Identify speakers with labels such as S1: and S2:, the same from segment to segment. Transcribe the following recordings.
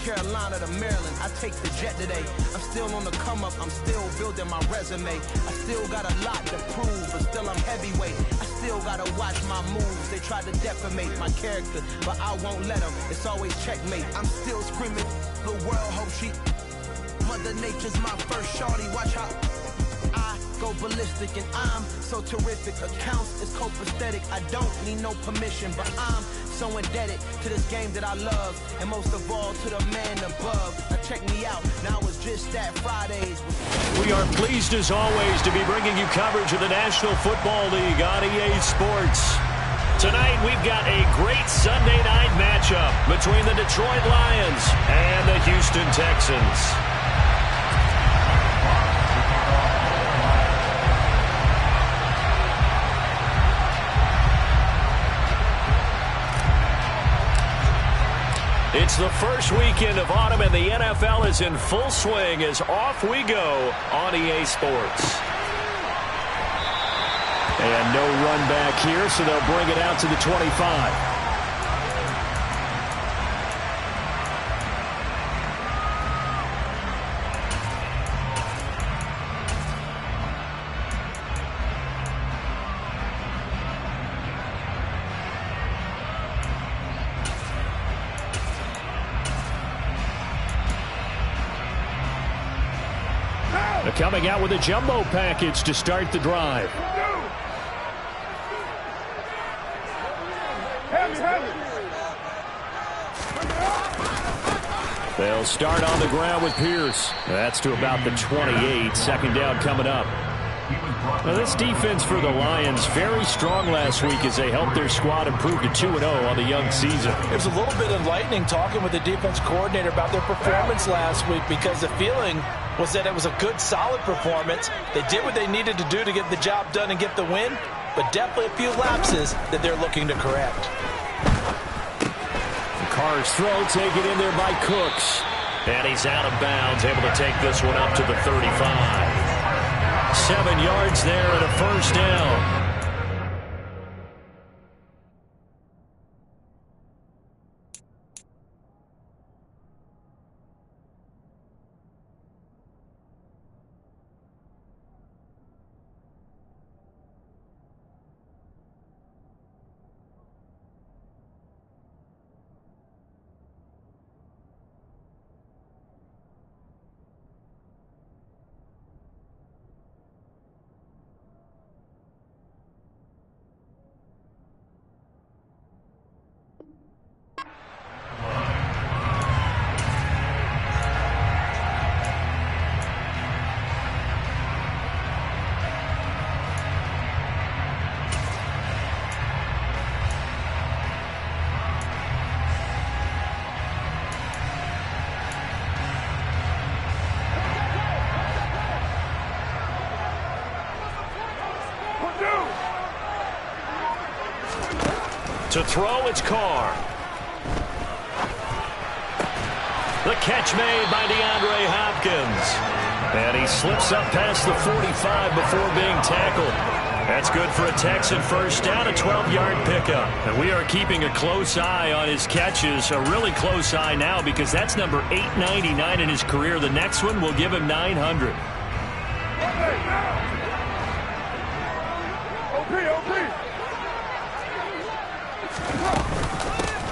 S1: Carolina to Maryland, I take the jet today. I'm still on the come up, I'm still building my resume. I still got a lot to prove, but still I'm heavyweight. I still gotta watch my moves. They try to defamate my character, but I won't let them. It's always checkmate. I'm still screaming, the world hope she. Mother Nature's my first shorty, watch how I go ballistic, and I'm so terrific. Accounts is copacetic. I don't need no permission, but I'm so indebted to this game that I love, and most of all to the man above. Now check me out, now it's just that Fridays.
S2: We are pleased as always to be bringing you coverage of the National Football League on EA Sports. Tonight we've got a great Sunday night matchup between the Detroit Lions and the Houston Texans. It's the first weekend of autumn, and the NFL is in full swing as off we go on EA Sports. And no run back here, so they'll bring it out to the 25. Coming out with a jumbo package to start the drive. They'll start on the ground with Pierce. That's to about the 28. Second down coming up. Now this defense for the Lions, very strong last week as they helped their squad improve to 2-0 on the young season.
S3: It was a little bit enlightening talking with the defense coordinator about their performance last week, because the feeling was that it was a good, solid performance. They did what they needed to do to get the job done and get the win, but definitely a few lapses that they're looking to correct.
S2: Carr's throw taken in there by Cooks. And he's out of bounds, able to take this one up to the 35. 7 yards there and a first down. To throw, it's Carr. The catch made by DeAndre Hopkins. And he slips up past the 45 before being tackled. That's good for a Texan first down, a 12-yard pickup. And we are keeping a close eye on his catches, a really close eye now, because that's number 899 in his career. The next one will give him 900.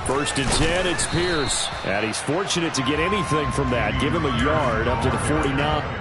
S2: First and 10, it's Pierce. And he's fortunate to get anything from that. Give him a yard up to the 49.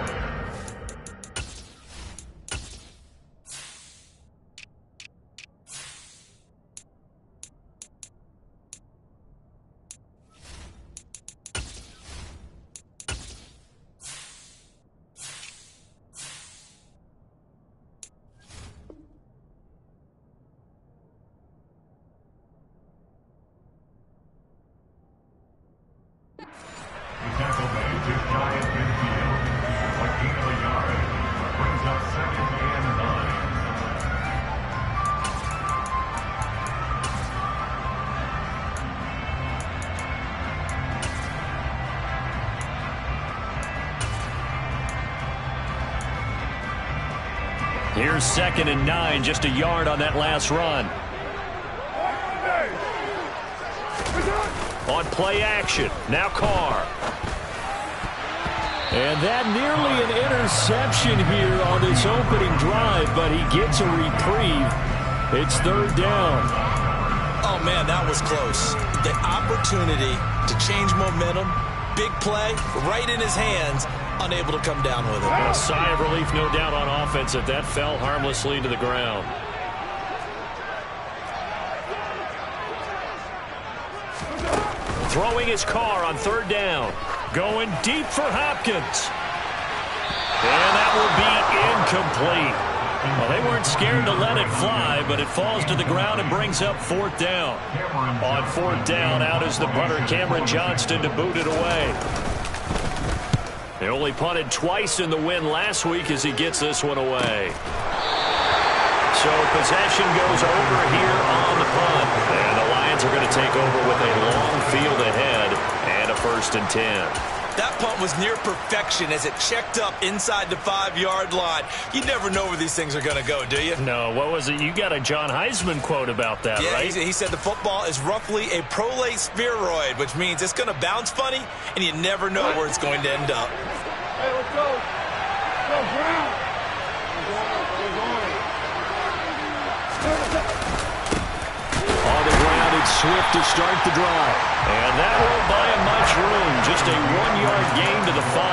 S2: Here's 2nd and 9, just a yard on that last run. On play action, now Carr.
S4: And that nearly an interception here on this opening drive, but he gets a reprieve. It's third down.
S3: Oh, man, that was close. The opportunity to change momentum, big play, right in his hands, unable to come down with it.
S2: A sigh of relief, no doubt, on offense if that fell harmlessly to the ground. Throwing his Carr on third down. Going deep for Hopkins. And that will be incomplete. Well, they weren't scared to let it fly, but it falls to the ground and brings up fourth down. On fourth down, out is the punter, Cameron Johnston, to boot it away. They only punted twice in the win last week as he gets this one away. So possession goes over here on the punt. And the Lions are going to take over with a long field ahead and a 1st and 10.
S3: That punt was near perfection as it checked up inside the 5-yard line. You never know where these things are going to go, do you?
S2: No, what was it? You got a John Heisman quote about that, right?
S3: Yeah, he said the football is roughly a prolate spheroid, which means it's going to bounce funny, and you never know where it's going to end up.
S5: Hey, let's go. Let's go, Brown.
S4: On the ground, it's Swift to start the drive.
S2: And that won't buy him much room. Just a 1-yard gain to the 5.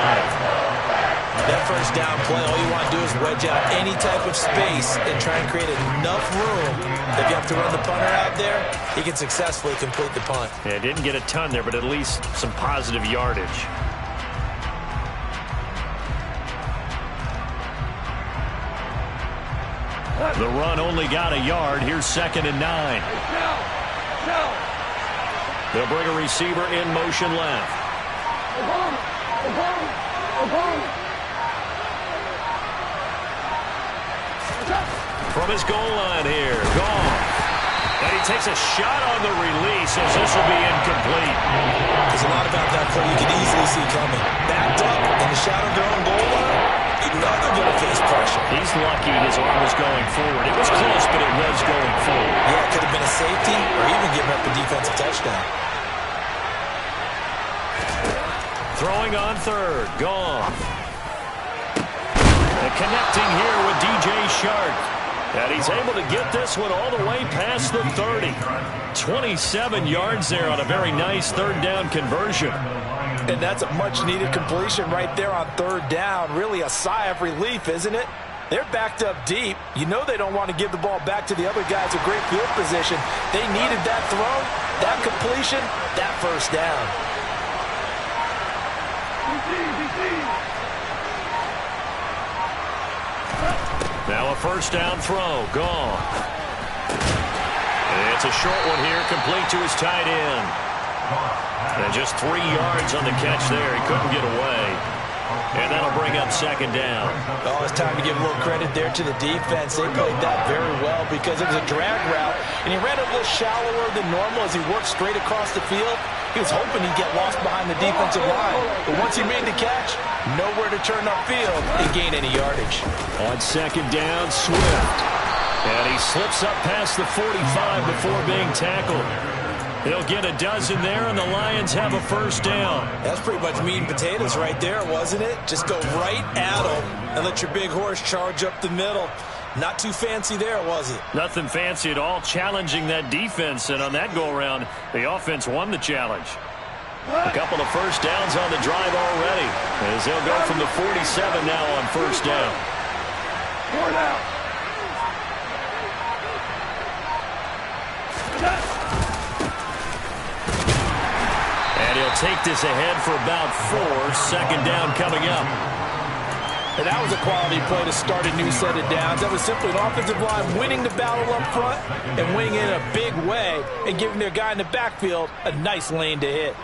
S3: That first down play, all you want to do is wedge out any type of space and try and create enough room that if you have to run the punter out there, he can successfully complete the punt.
S2: Yeah, didn't get a ton there, but at least some positive yardage. The run only got a yard. Here's 2nd and 9. They'll bring a receiver in motion left. From his goal line here, gone. And he takes a shot on the release as this will be incomplete.
S3: There's a lot about that play you can easily see coming. Backed up in the shadow of their own goal line, you know they're going to face pressure.
S2: He's lucky his arm was going forward. It was close, but it was going forward.
S3: Yeah, it could have been a safety or even giving up a defensive touchdown.
S2: Throwing on third, gone. And connecting here with DJ Shark. And he's able to get this one all the way past the 30. 27 yards there on a very nice third down conversion.
S3: And that's a much-needed completion right there on third down. Really a sigh of relief, isn't it? They're backed up deep. You know they don't want to give the ball back to the other guys with great field position. They needed that throw, that completion, that first down.
S2: Now a first down throw, gone. It's a short one here, complete to his tight end. And just 3 yards on the catch there. He couldn't get away. And that'll bring up 2nd down.
S3: Oh, it's time to give a little credit there to the defense. They played that very well because it was a drag route, and he ran a little shallower than normal as he worked straight across the field. He was hoping he'd get lost behind the defensive line. But once he made the catch, nowhere to turn upfield and gain any yardage.
S4: On 2nd down, Swift.
S2: And he slips up past the 45 before being tackled. He'll get a dozen there, and the Lions have a first down.
S3: That's pretty much meat and potatoes right there, wasn't it? Just go right at him and let your big horse charge up the middle. Not too fancy there, was it?
S2: Nothing fancy at all, challenging that defense. And on that go-around, the offense won the challenge. A couple of first downs on the drive already, as they'll go from the 47 now on first down.
S5: 4 down.
S2: And he'll take this ahead for about 4. 2nd down coming up.
S3: And that was a quality play to start a new set of downs. That was simply an offensive line winning the battle up front and winning it in a big way and giving their guy in the backfield a nice lane to hit.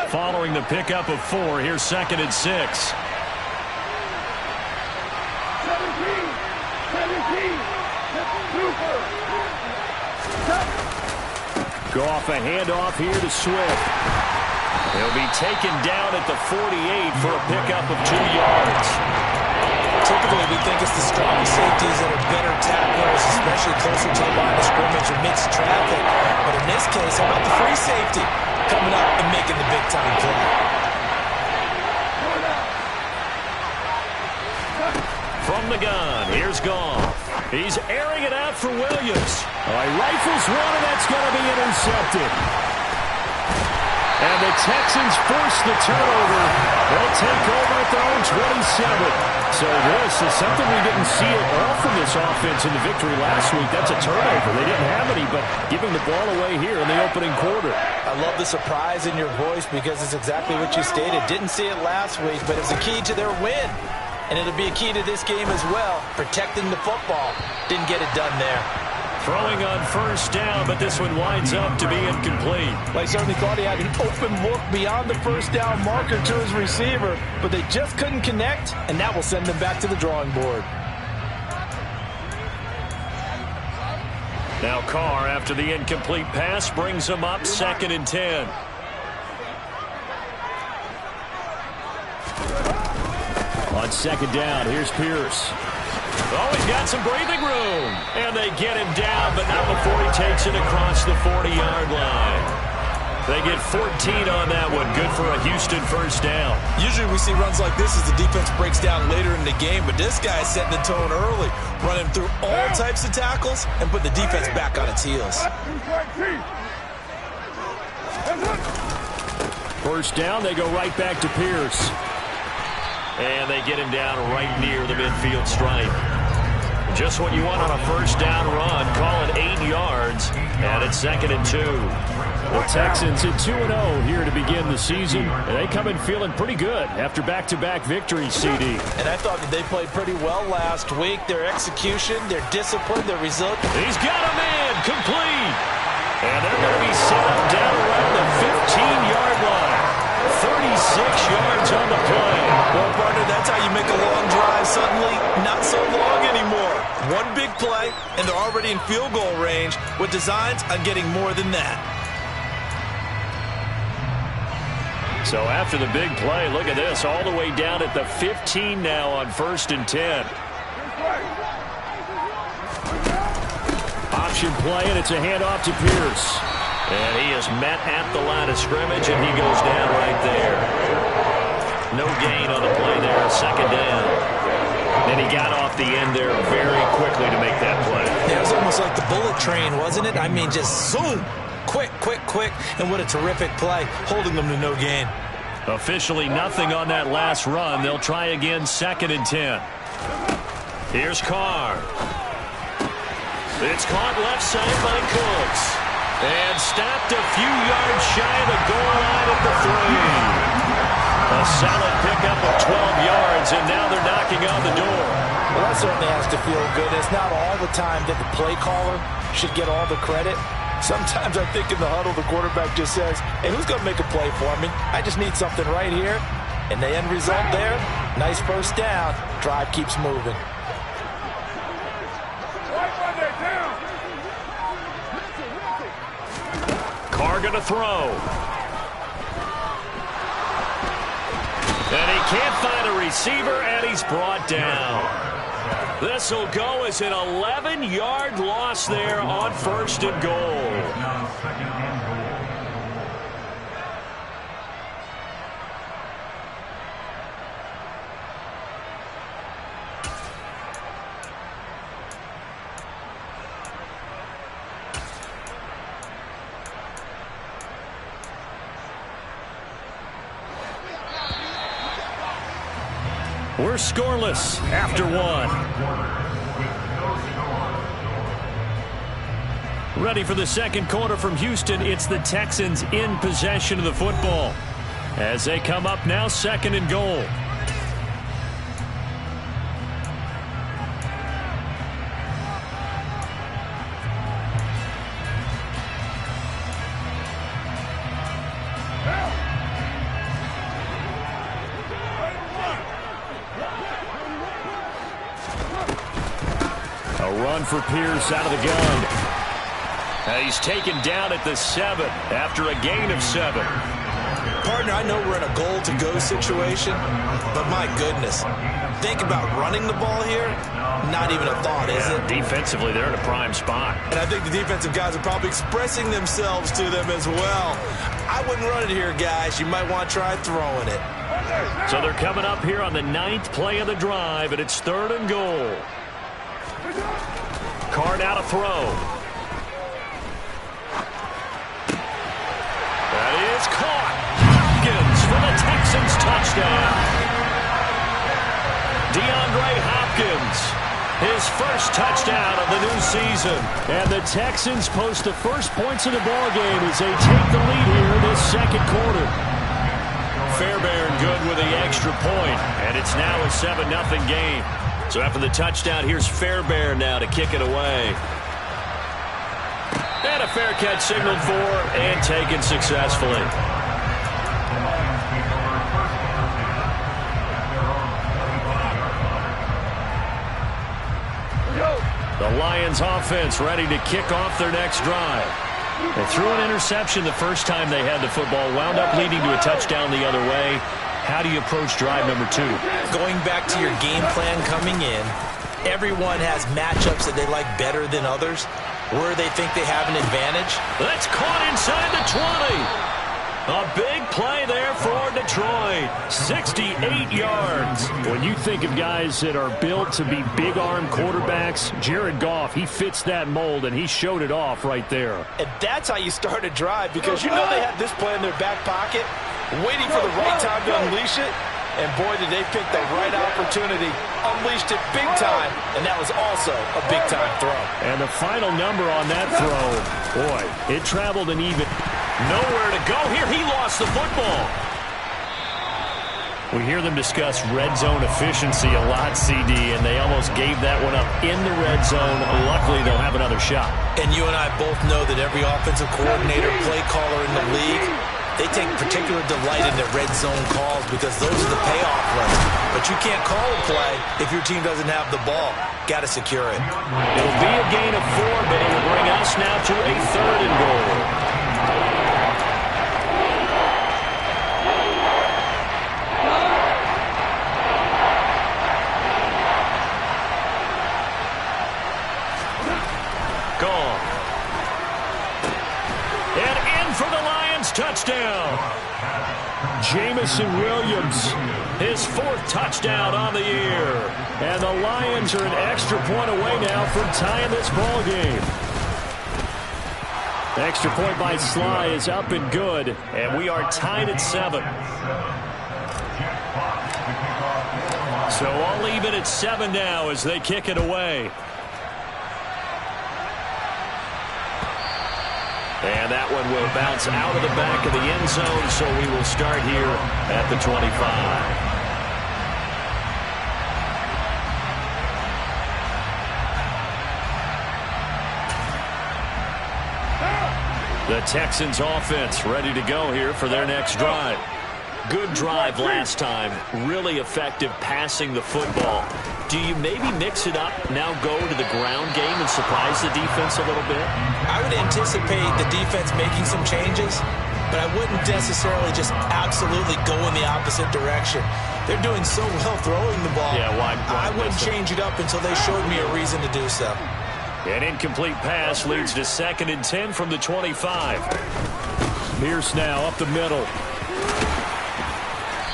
S2: Following the pickup of 4, here's 2nd and 6.
S5: 17.
S2: Goff a handoff here to Swift. He'll be taken down at the 48 for a pickup of 2 yards.
S3: typically we think it's the strong safeties that are better tacklers, especially closer to the line of scrimmage or mixed traffic. But in this case, how about the free safety coming up and making the big-time play?
S2: From the gun, here's Goff. He's airing it out for Williams.
S4: He rifles one, and that's going to be intercepted. And the Texans force the turnover. They'll take over at their own 27. So this is something we didn't see at all from this offense in the victory last week. That's a turnover. They didn't have any, but giving the ball away here in the opening quarter.
S3: I love the surprise in your voice because it's exactly what you stated. Didn't see it last week, but it's a key to their win. And it'll be a key to this game as well, protecting the football. Didn't get it done there.
S2: Throwing on first down, but this one winds up to be incomplete.
S3: Well, he certainly thought he had an open look beyond the first down marker to his receiver, but they just couldn't connect, and that will send them back to the drawing board.
S2: Now Carr, after the incomplete pass, brings him up 2nd and 10.
S4: On 2nd down, here's Pierce.
S2: Oh, he's got some breathing room. And they get him down, but not before he takes it across the 40-yard line. They get 14 on that one. Good for a Houston first down.
S3: Usually we see runs like this as the defense breaks down later in the game, but this guy's setting the tone early, running through all types of tackles and put the defense back on its heels.
S4: First down, they go right back to Pierce.
S2: And they get him down right near the midfield stripe. Just what you want on a first down run. Call it 8 yards. And it's 2nd and 2.
S4: The Texans at 2-0 here to begin the season. And they come in feeling pretty good after back-to-back victories, CD.
S3: And I thought that they played pretty well last week. Their execution, their discipline, their result.
S2: He's got a man complete. And they're going to be set up down around the 15-yard line. 36 yards on the play.
S3: Well, partner, that's how you make a long drive suddenly not so long anymore. One big play, and they're already in field goal range with designs on getting more than that.
S2: So after the big play, look at this, all the way down at the 15 now on 1st and 10.
S4: Option play, and it's a handoff to Pierce.
S2: And he is met at the line of scrimmage, and he goes down right there. No gain on the play there, 2nd down. And he got off the end there very quickly to make that play.
S3: It was almost like the bullet train, wasn't it? I mean, just zoom. Quick, quick, quick. And what a terrific play, holding them to no gain.
S2: Officially nothing on that last run. They'll try again, 2nd and 10. Here's Carr. It's caught left side by Cooks. And stopped a few yards shy of the goal line at the 3. A solid pickup of 12 yards, and now they're knocking on the door.
S3: Well, that certainly has to feel good. It's not all the time that the play caller should get all the credit. Sometimes I think in the huddle, the quarterback just says, hey, who's going to make a play for me? I just need something right here. And the end result there, nice first down. Drive keeps moving.
S2: Carr going to throw. And he can't find a receiver, and he's brought down. This will go as an 11-yard loss there on 1st and goal. We're scoreless after 1. Ready for the second quarter from Houston. It's the Texans in possession of the football as they come up now 2nd and goal. Run for Pierce out of the gun. He's taken down at the 7 after a gain of 7.
S3: Partner, I know we're in a goal-to-go situation, but my goodness, think about running the ball here. Not even a thought, is it?
S2: Defensively, they're in a prime spot.
S3: And I think the defensive guys are probably expressing themselves to them as well. I wouldn't run it here, guys. You might want to try throwing it.
S2: So they're coming up here on the 9th play of the drive, and it's 3rd and goal. Card out a throw. That is caught. Hopkins for the Texans touchdown. DeAndre Hopkins, his first touchdown of the new season.
S4: And the Texans post the first points of the ballgame as they take the lead here in this second quarter.
S2: Fairbairn good with the extra point, and it's now a 7-0 game. So after the touchdown, here's Fairbairn now to kick it away. And a fair catch signaled for and taken successfully. The Lions offense ready to kick off their next drive. They threw an interception the first time they had the football, wound up leading to a touchdown the other way. How do you approach drive number 2?
S3: Going back to your game plan coming in, everyone has matchups that they like better than others, where they think they have an advantage.
S2: That's caught inside the 20. A big play there for Detroit. 68 yards.
S4: When you think of guys that are built to be big-arm quarterbacks, Jared Goff, he fits that mold, and he showed it off right there.
S3: And that's how you start a drive, because you know they had this play in their back pocket, waiting for the right time to unleash it. And boy, did they pick the right opportunity. Unleashed it big time, and that was also a big-time throw.
S4: And the final number on that throw, boy, it traveled an even...
S2: Nowhere to go here. He lost the football. We hear them discuss red zone efficiency a lot, CD, and they almost gave that one up in the red zone. Luckily, they'll have another shot.
S3: And you and I both know that every offensive coordinator, play caller in the league, they take particular delight in their red zone calls because those are the payoff runs. But you can't call a play if your team doesn't have the ball. Got to secure it.
S2: It'll be a gain of 4, but it'll bring us now to a 3rd and goal. Touchdown.
S4: Jamison Williams,
S2: his 4th touchdown on the year.
S4: And the Lions are an extra point away now from tying this ball game. The extra point by Sly is up and good,
S2: and we are tied at 7. So all even at 7 now as they kick it away. And that one will bounce out of the back of the end zone, so we will start here at the 25. The Texans offense ready to go here for their next drive. Good drive last time. Really effective passing the football. Do you maybe mix it up, now go to the ground game and surprise the defense a little bit?
S3: I would anticipate the defense making some changes, but I wouldn't necessarily just absolutely go in the opposite direction. They're doing so well throwing the ball.
S2: Yeah, why
S3: I wouldn't change it up until they showed me a reason to do so.
S2: An incomplete pass leads to 2nd and 10 from the 25.
S4: Pierce now up the middle.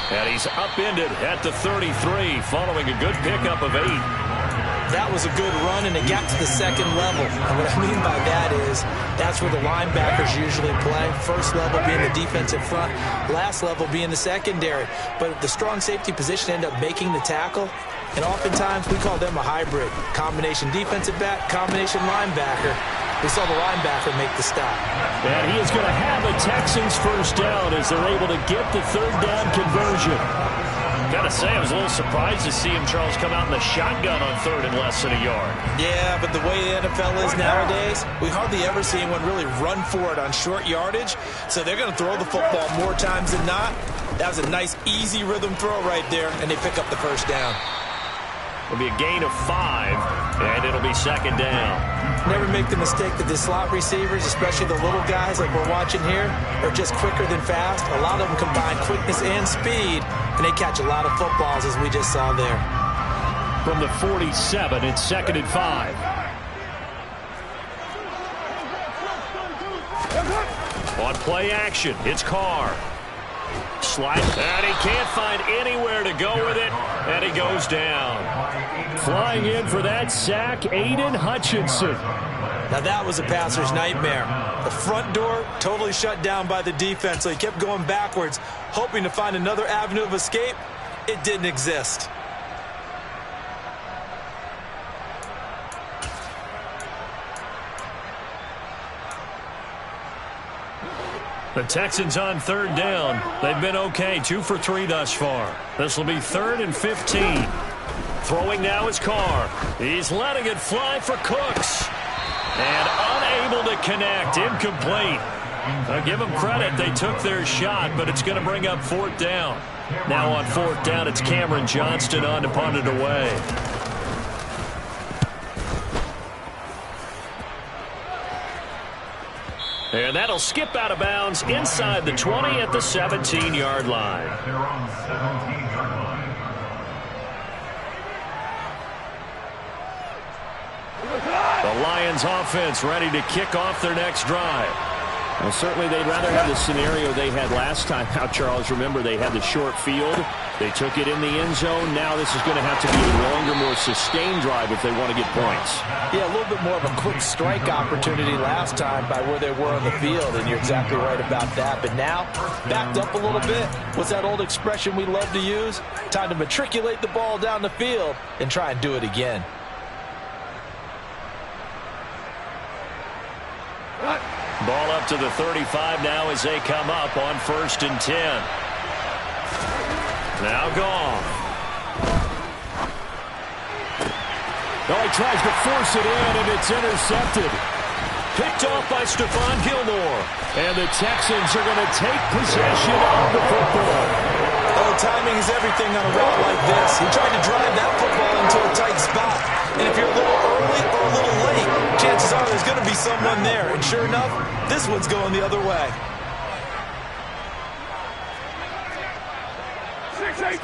S2: And he's upended at the 33 following a good pickup of 8.
S3: That was a good run, and it got to the 2nd level. And what I mean by that is that's where the linebackers usually play. First level being the defensive front, last level being the secondary. But the strong safety position ended up making the tackle, and oftentimes we call them a hybrid. Combination defensive back, combination linebacker. We saw the linebacker make the stop.
S4: And he is going to have a Texans first down as they're able to get the 3rd down conversion.
S2: Gotta say, I was a little surprised to see him, Charles, come out in the shotgun on 3rd and less than a yard.
S3: Yeah, but the way the NFL is nowadays, we hardly ever see anyone really run for it on short yardage. So they're going to throw the football more times than not. That was a nice, easy rhythm throw right there, and they pick up the first down.
S2: It'll be a gain of 5, and it'll be second down.
S3: Never make the mistake that the slot receivers, especially the little guys like we're watching here, are just quicker than fast. A lot of them combine quickness and speed, and they catch a lot of footballs, as we just saw there.
S4: From the 47, it's second and 5.
S2: On play action, it's Carr. Slide, and he can't find anywhere to go with it, and he goes down.
S4: Flying in for that sack, Aiden Hutchinson.
S3: Now that was a passer's nightmare. The front door totally shut down by the defense, so he kept going backwards, hoping to find another avenue of escape. It didn't exist.
S2: The Texans on third down. They've been okay, 2 for 3 thus far. This will be 3rd and 15. Throwing now is Carr. He's letting it fly for Cooks. And unable to connect. Incomplete. I'll give them credit. They took their shot, but it's going to bring up 4th down. Now on 4th down, it's Cameron Johnston on to punt it away. And that'll skip out of bounds inside the 20 at the 17-yard line. The Lions offense ready to kick off their next drive.
S4: Well, certainly they'd rather have the scenario they had last time out, Charles. Remember, they had the short field. They took it in the end zone. Now this is going to have to be a longer, more sustained drive if they want to get points.
S3: Yeah, a little bit more of a quick strike opportunity last time by where they were on the field, and you're exactly right about that. But now, backed up a little bit. What's that old expression we love to use? Time to matriculate the ball down the field and try and do it again.
S2: Ball up to the 35 now as they come up on 1st and 10. Now Goff.
S4: Oh, he tries to force it in, and it's intercepted.
S2: Picked off by Stephon Gilmore.
S4: And the Texans are going to take possession of the football.
S3: Oh, timing is everything on a route like this. He tried to drive that football into a tight spot. And if you're a little early or a little late, chances are there's going to be someone there. And sure enough, this one's going the other way.
S5: 6-18.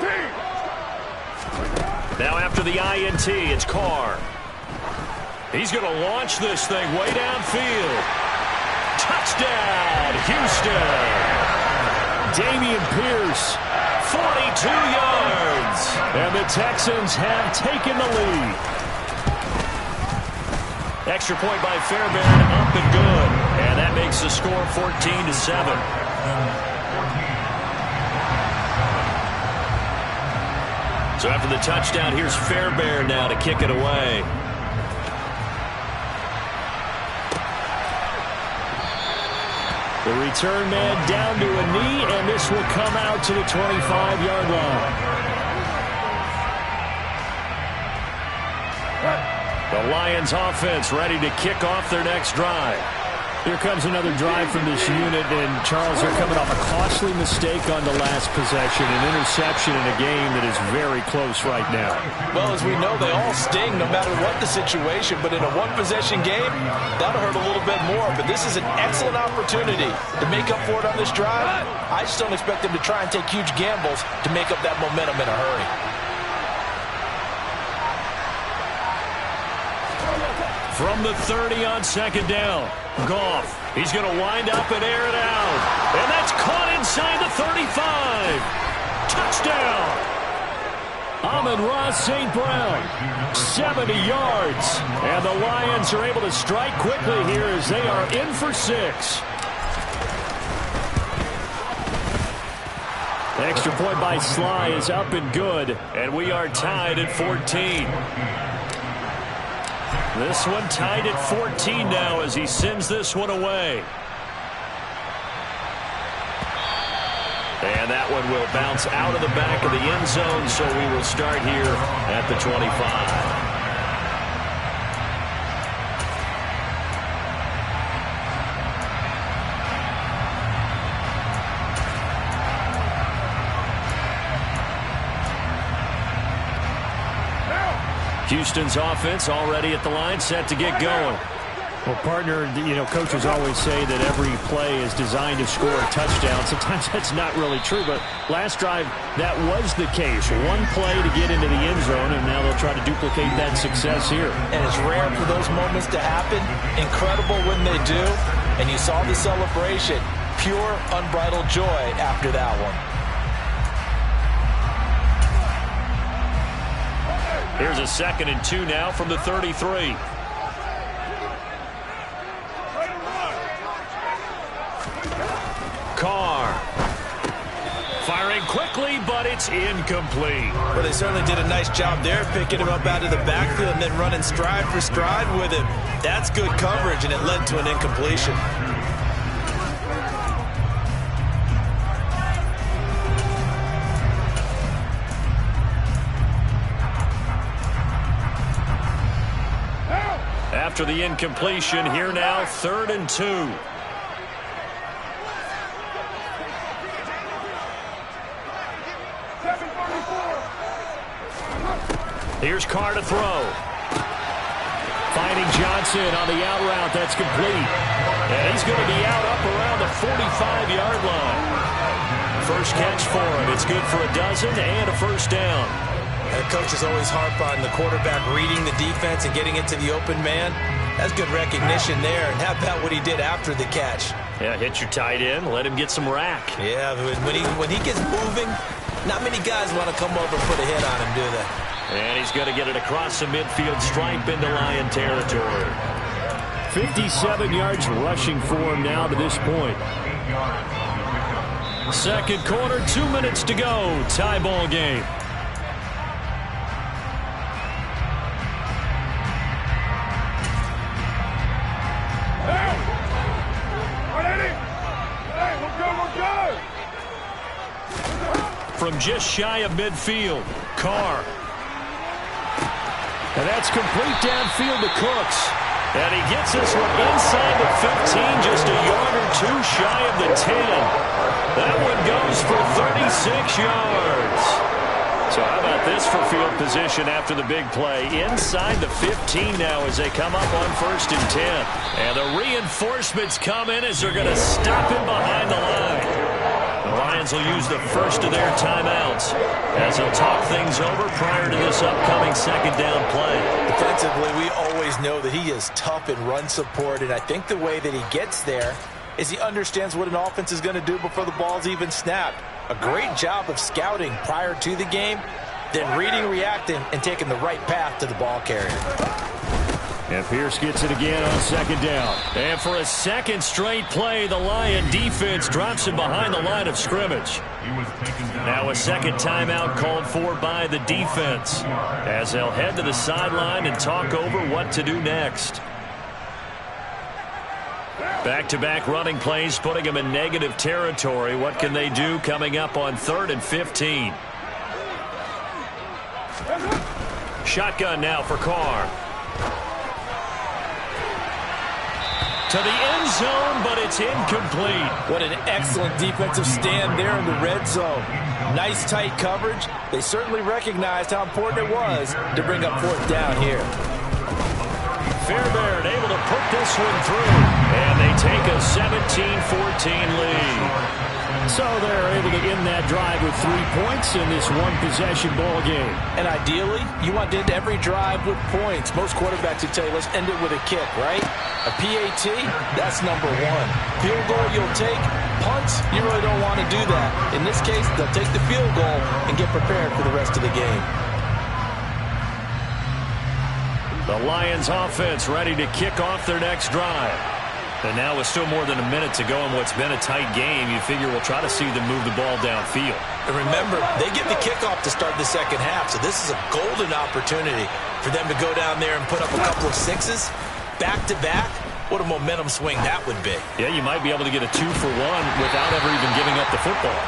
S2: Now after the INT, it's Carr. He's going to launch this thing way downfield. Touchdown, Houston.
S4: Damian Pierce.
S2: 42 yards.
S4: And the Texans have taken the lead.
S2: Extra point by Fairbairn, up and good. And that makes the score 14-7. So after the touchdown, here's Fairbairn now to kick it away.
S4: The return man down to a knee, and this will come out to the 25-yard line.
S2: The Lions offense ready to kick off their next drive.
S4: Here comes another drive from this unit, and Charles, they're coming off a costly mistake on the last possession, an interception in a game that is very close right now.
S3: Well, as we know, they all sting no matter what the situation, but in a one-possession game, that'll hurt a little bit more. But this is an excellent opportunity to make up for it on this drive. I just don't expect them to try and take huge gambles to make up that momentum in a hurry.
S2: From the 30 on 2nd down, Goff. He's going to wind up and air it out. And that's caught inside the 35. Touchdown.
S4: Amon-Ra St. Brown, 70 yards. And the Lions are able to strike quickly here as they are in for 6.
S2: Extra point by Sly is up and good. And we are tied at 14. This one tied at 14 now as he sends this one away. And that one will bounce out of the back of the end zone, so we will start here at the 25. Houston's offense already at the line, set to get going.
S4: Well, partner, coaches always say that every play is designed to score a touchdown. Sometimes that's not really true, but last drive, that was the case. One play to get into the end zone, and now they'll try to duplicate that success here.
S3: And it's rare for those moments to happen. Incredible when they do. And you saw the celebration. Pure, unbridled joy after that one.
S2: Here's a 2nd and 2 now from the 33. Carr. Firing quickly, but it's incomplete.
S3: Well, they certainly did a nice job there, picking him up out of the backfield and then running stride for stride with him. That's good coverage, and it led to an incompletion.
S2: After the incompletion, here now, 3rd and 2. Here's Carr to throw. Finding Johnson on the out route. That's complete. And he's going to be out up around the 45-yard line. First catch for him. It's good for a dozen and a first down.
S3: Coaches always harp on the quarterback reading the defense and getting it to the open man. That's good recognition there. And how about what he did after the catch?
S2: Yeah, hit your tight end. Let him get some rack.
S3: Yeah, when he gets moving, not many guys want to come over and put a hit on him, do they?
S2: And he's going to get it across the midfield stripe into Lion territory.
S4: 57 yards rushing for him now to this point.
S2: Second quarter, 2 minutes to go. Tie ball game. From just shy of midfield, Carr.
S4: And that's complete downfield to Cooks.
S2: And he gets this one inside the 15, just a yard or two shy of the 10. That one goes for 36 yards. So how about this for field position after the big play? Inside the 15 now as they come up on 1st and 10. And the reinforcements come in as they're going to stop him behind the line. The Lions will use the first of their timeouts as they'll talk things over prior to this upcoming 2nd down play.
S3: Defensively, we always know that he is tough in run support, and I think the way that he gets there is he understands what an offense is going to do before the ball's even snapped. A great job of scouting prior to the game, then reading, reacting, and taking the right path to the ball carrier.
S4: And Pierce gets it again on 2nd down.
S2: And for a second straight play, the Lion defense drops him behind the line of scrimmage. Now a second timeout called for by the defense as they'll head to the sideline and talk over what to do next. Back-to-back running plays putting them in negative territory. What can they do coming up on 3rd and 15? Shotgun now for Carr. To the end zone, but it's incomplete.
S3: What an excellent defensive stand there in the red zone. Nice tight coverage. They certainly recognized how important it was to bring up 4th down here.
S2: Fairbairn able to put this one through. And they take a 17-14 lead.
S4: So they're able to end that drive with 3 points in this one-possession ball game.
S3: And ideally, you want to end every drive with points. Most quarterbacks would tell you, let's end it with a kick, right? A PAT, that's number 1. Field goal you'll take. Punts, you really don't want to do that. In this case, they'll take the field goal and get prepared for the rest of the game.
S2: The Lions offense ready to kick off their next drive. And now with still more than a minute to go in what's been a tight game, you figure we'll try to see them move the ball downfield.
S3: And remember, they get the kickoff to start the second half, so this is a golden opportunity for them to go down there and put up a couple of sixes back-to-back. What a momentum swing that would be.
S2: Yeah, you might be able to get a 2-for-1 without ever even giving up the football.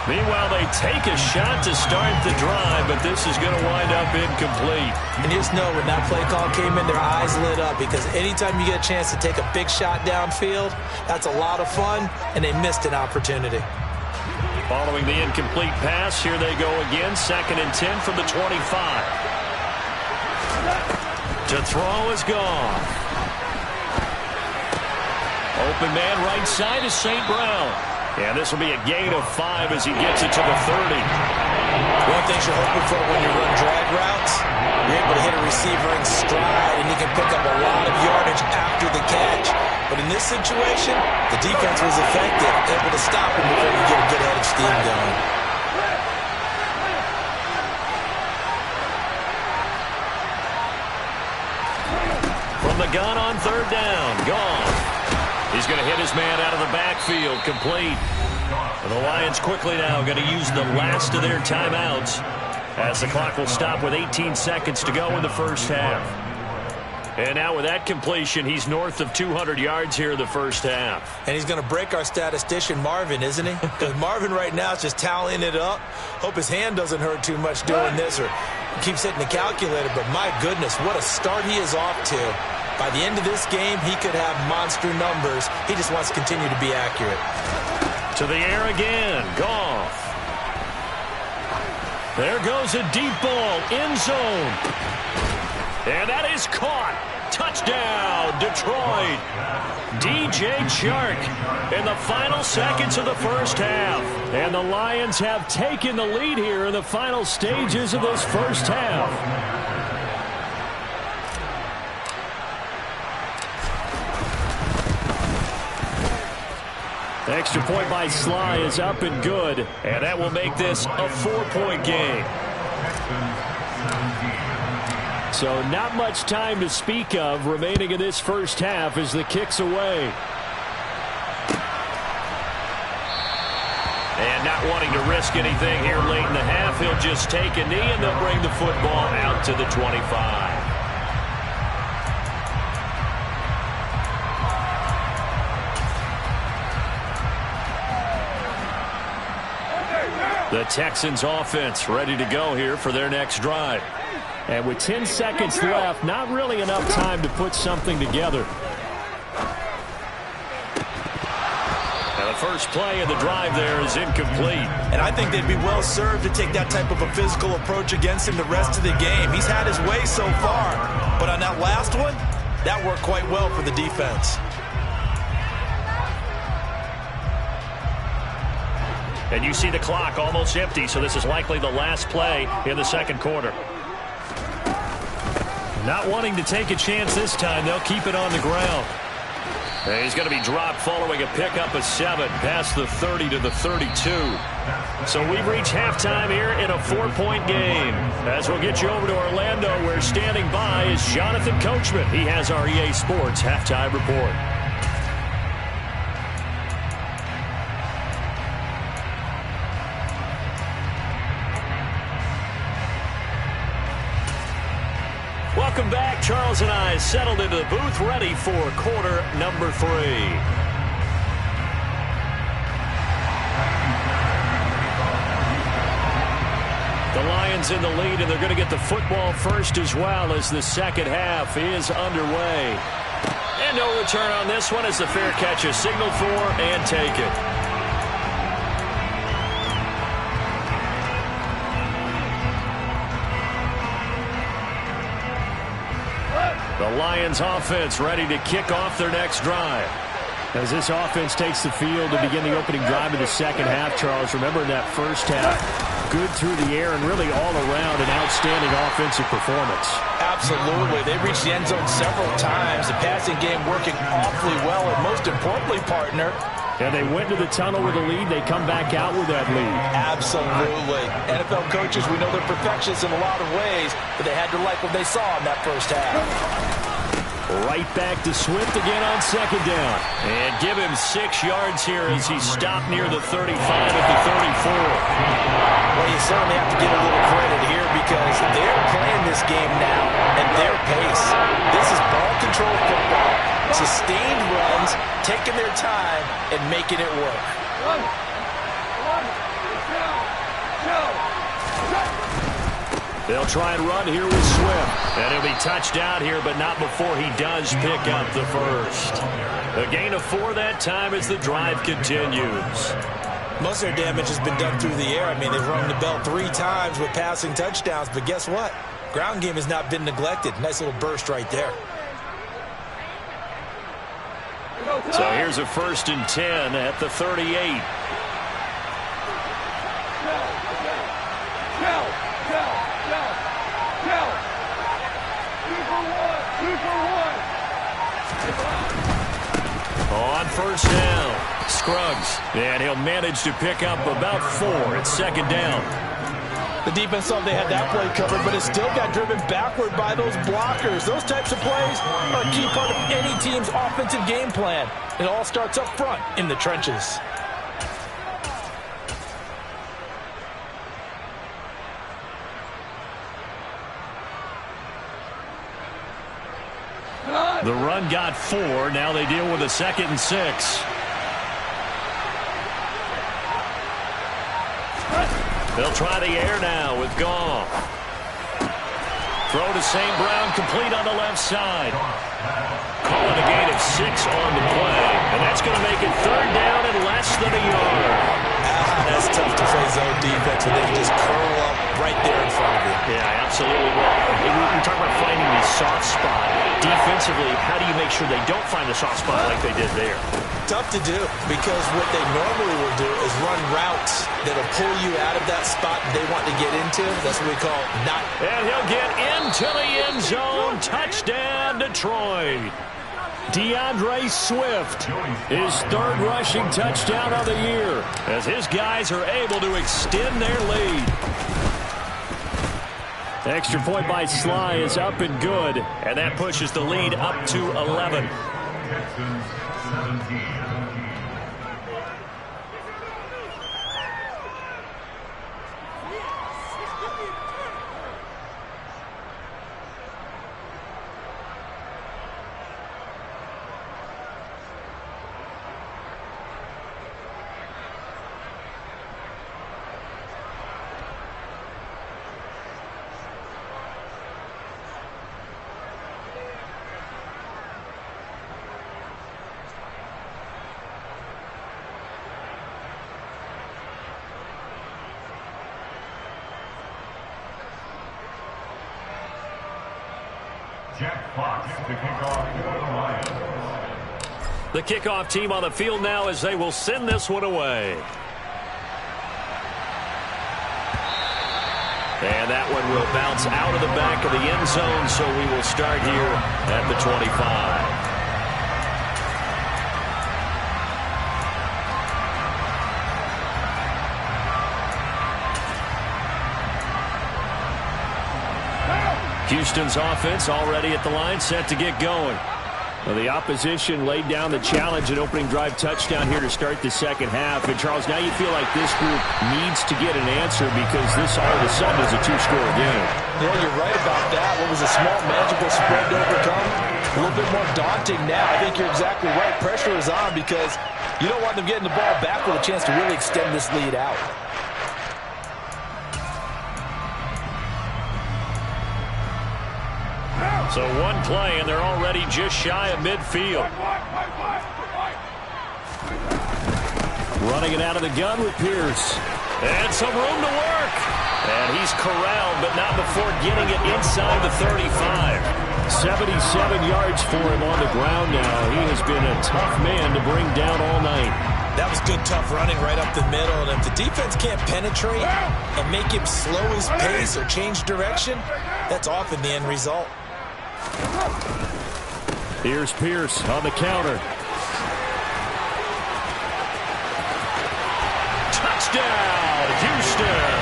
S2: Meanwhile, they take a shot to start the drive, but this is going to wind up incomplete.
S3: And you just know when that play call came in, their eyes lit up because anytime you get a chance to take a big shot downfield, that's a lot of fun, and they missed an opportunity.
S2: Following the incomplete pass, here they go again, 2nd and 10 from the 25. To throw is gone. Open man right side is St. Brown. And this will be a gain of 5 as he gets it to the 30.
S3: One thing you're hoping for when you run drag routes, you're able to hit a receiver in stride, and he can pick up a lot of yardage after the catch. But in this situation, the defense was effective, able to stop him before you get a good head of steam going.
S2: From the gun on 3rd down, gone. He's going to hit his man out of the backfield, complete. And the Lions quickly now going to use the last of their timeouts as the clock will stop with 18 seconds to go in the first half. And now with that completion, he's north of 200 yards here in the first half.
S3: And he's going to break our statistician Marvin, isn't he? Because Marvin right now is just tallying it up. Hope his hand doesn't hurt too much doing this, or keeps hitting the calculator. But my goodness, what a start he is off to. By the end of this game, he could have monster numbers. He just wants to continue to be accurate.
S2: To the air again, Goff. There goes a deep ball, end zone. And that is caught. Touchdown, Detroit. DJ Chark in the final seconds of the first half. And the Lions have taken the lead here in the final stages of this first half. Extra point by Sly is up and good, and that will make this a 4-point game. So not much time to speak of remaining in this first half as the kick's away. And not wanting to risk anything here late in the half, he'll just take a knee and they'll bring the football out to the 25. The Texans offense ready to go here for their next drive. And with 10 seconds left, not really enough time to put something together. And the first play of the drive there is incomplete.
S3: And I think they'd be well served to take that type of a physical approach against him the rest of the game. He's had his way so far. But on that last one, that worked quite well for the defense.
S2: And you see the clock almost empty, so this is likely the last play in the second quarter. Not wanting to take a chance this time, they'll keep it on the ground. And he's going to be dropped following a pickup of 7 past the 30 to the 32. So we've reached halftime here in a 4-point game. As we'll get you over to Orlando, where standing by is Jonathan Coachman. He has our EA Sports halftime report. Welcome back. Charles and I settled into the booth, ready for quarter number 3. The Lions in the lead, and they're going to get the football first as well as the second half is underway. And no return on this one as the fair catch is signaled for and taken. The Lions offense ready to kick off their next drive. As this offense takes the field to begin the opening drive of the second half, Charles, remember in that first half, good through the air and really all around an outstanding offensive performance.
S3: Absolutely. They reached the end zone several times. The passing game working awfully well, and most importantly, partner,
S2: and they went to the tunnel with a lead. They come back out with that lead.
S3: Absolutely. NFL coaches, we know they're perfectionists in a lot of ways, but they had to like what they saw in that first half.
S2: Right back to Swift again on second down. And give him 6 yards here as he stopped near the 35 at the 34.
S3: Well, you certainly have to give a little credit here because they're playing this game now at their pace. This is ball control football, sustained runs, taking their time, and making it work.
S2: They'll try and run here with Swift. And he'll be touched out here, but not before he does pick up the first. A gain of 4 that time as the drive continues.
S3: Most of their damage has been done through the air. I mean, they've rung the bell 3 times with passing touchdowns, but guess what? Ground game has not been neglected. Nice little burst right there.
S2: So here's a 1st and 10 at the 38. On 1st down, Scruggs, and he'll manage to pick up about 4 at 2nd down.
S3: The defense thought they had that play covered, but it still got driven backward by those blockers. Those types of plays are a key part of any team's offensive game plan. It all starts up front in the trenches.
S2: The run got 4. Now they deal with a 2nd and 6. They'll try the air now with Goff. Throw to St. Brown, complete on the left side. Calling a gain of 6 on the play. And that's going to make it 3rd down and less than a yard.
S3: That's tough to play zone defense when they can just curl up right there in front of you.
S2: Yeah, absolutely. Well, we talk about finding the soft spot. Defensively, how do you make sure they don't find the soft spot like they did there?
S3: Tough to do, because what they normally will do is run routes that'll pull you out of that spot they want to get into. That's what we call not.
S2: And he'll get into the end zone. Touchdown, Detroit. DeAndre Swift, his 3rd rushing touchdown of the year, as his guys are able to extend their lead. Extra point by Sly is up and good, and that pushes the lead up to 11.
S6: Texans 17. Jack Fox to kick off for the Lions.
S2: The kickoff team on the field now as they will send this one away. And that one will bounce out of the back of the end zone, so we will start here at the 25. Houston's offense already at the line, set to get going. Well, the opposition laid down the challenge and opening drive touchdown here to start the 2nd half. And, Charles, now you feel like this group needs to get an answer because this all of a sudden is a 2-score game.
S3: Yeah, you're right about that. What was a small, manageable spread to overcome? A little bit more daunting now. I think you're exactly right. Pressure is on because you don't want them getting the ball back with a chance to really extend this lead out.
S2: So one play, and they're already just shy of midfield. Running it out of the gun with Pierce. And some room to work. And he's corralled, but not before getting it inside the 35. 77 yards for him on the ground now. He has been a tough man to bring down all night.
S3: That was good, tough running right up the middle. And if the defense can't penetrate and make him slow his pace or change direction, that's often the end result.
S2: Here's Pierce on the counter. Touchdown, Houston.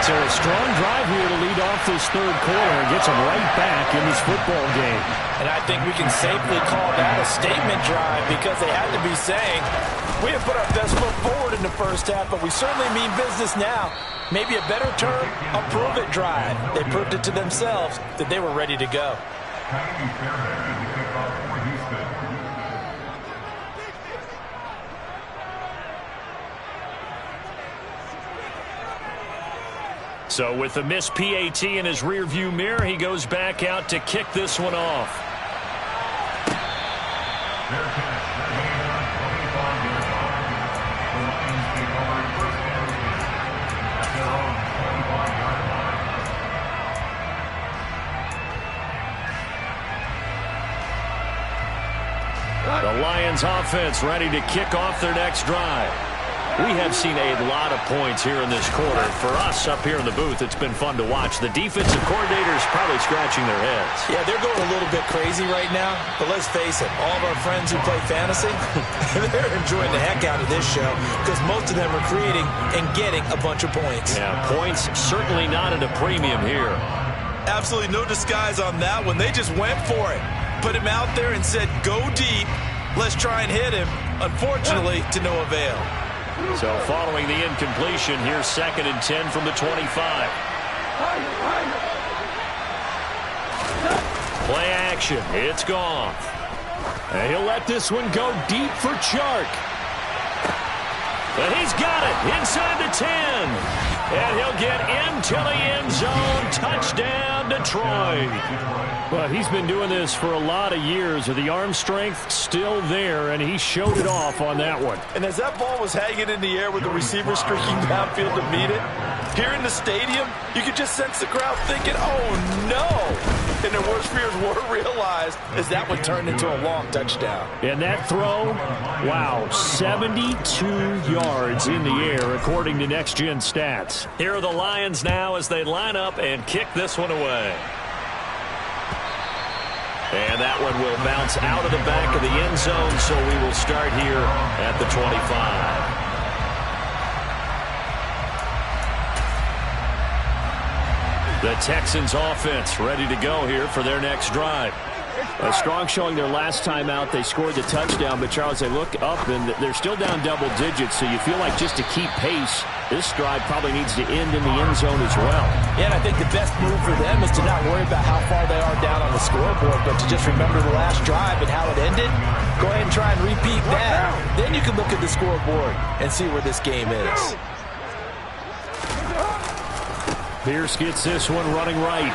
S2: So a strong drive here to lead off this 3rd quarter and gets them right back in this football game.
S3: And I think we can safely call that a statement drive because they had to be saying, we have put our best foot forward in the 1st half, but we certainly mean business now. Maybe a better term, a prove-it drive. They proved it to themselves that they were ready to go.
S2: So with the missed PAT in his rearview mirror, he goes back out to kick this one off. Lions offense ready to kick off their next drive. We have seen a lot of points here in this quarter. For us up here in the booth, it's been fun to watch. The defensive coordinators probably scratching their heads.
S3: Yeah, they're going a little bit crazy right now. But let's face it, all of our friends who play fantasy, they're enjoying the heck out of this show because most of them are creating and getting a bunch of points.
S2: Yeah, points certainly not at a premium here.
S3: Absolutely no disguise on that one. They just went for it. Put him out there and said, go deep. Let's try and hit him. Unfortunately, to no avail.
S2: So following the incompletion, here's 2nd and 10 from the 25. Play action. It's gone.
S4: And he'll let this one go deep for Chark.
S2: And he's got it inside the 10. And he'll get into the end zone. Touchdown, Detroit.
S4: Well, he's been doing this for a lot of years. The arm strength still there, and he showed it off on that one.
S3: And as that ball was hanging in the air with the receiver streaking downfield to meet it, here in the stadium, you could just sense the crowd thinking, oh, no. And their worst fears were realized as that one turned into a long touchdown.
S4: And that throw, wow, 72 yards in the air, according to Next Gen Stats.
S2: Here are the Lions now as they line up and kick this one away. And that one will bounce out of the back of the end zone, so we will start here at the 25. The Texans offense ready to go here for their next drive.
S4: A strong showing their last time out. They scored the touchdown, but Charles, they look up and they're still down double digits, so you feel like just to keep pace, this drive probably needs to end in the end zone as well.
S3: Yeah, and I think the best move for them is to not worry about how far they are down on the scoreboard, but to just remember the last drive and how it ended. Go ahead and try and repeat that. Then you can look at the scoreboard and see where this game is.
S4: Pierce gets this one running right.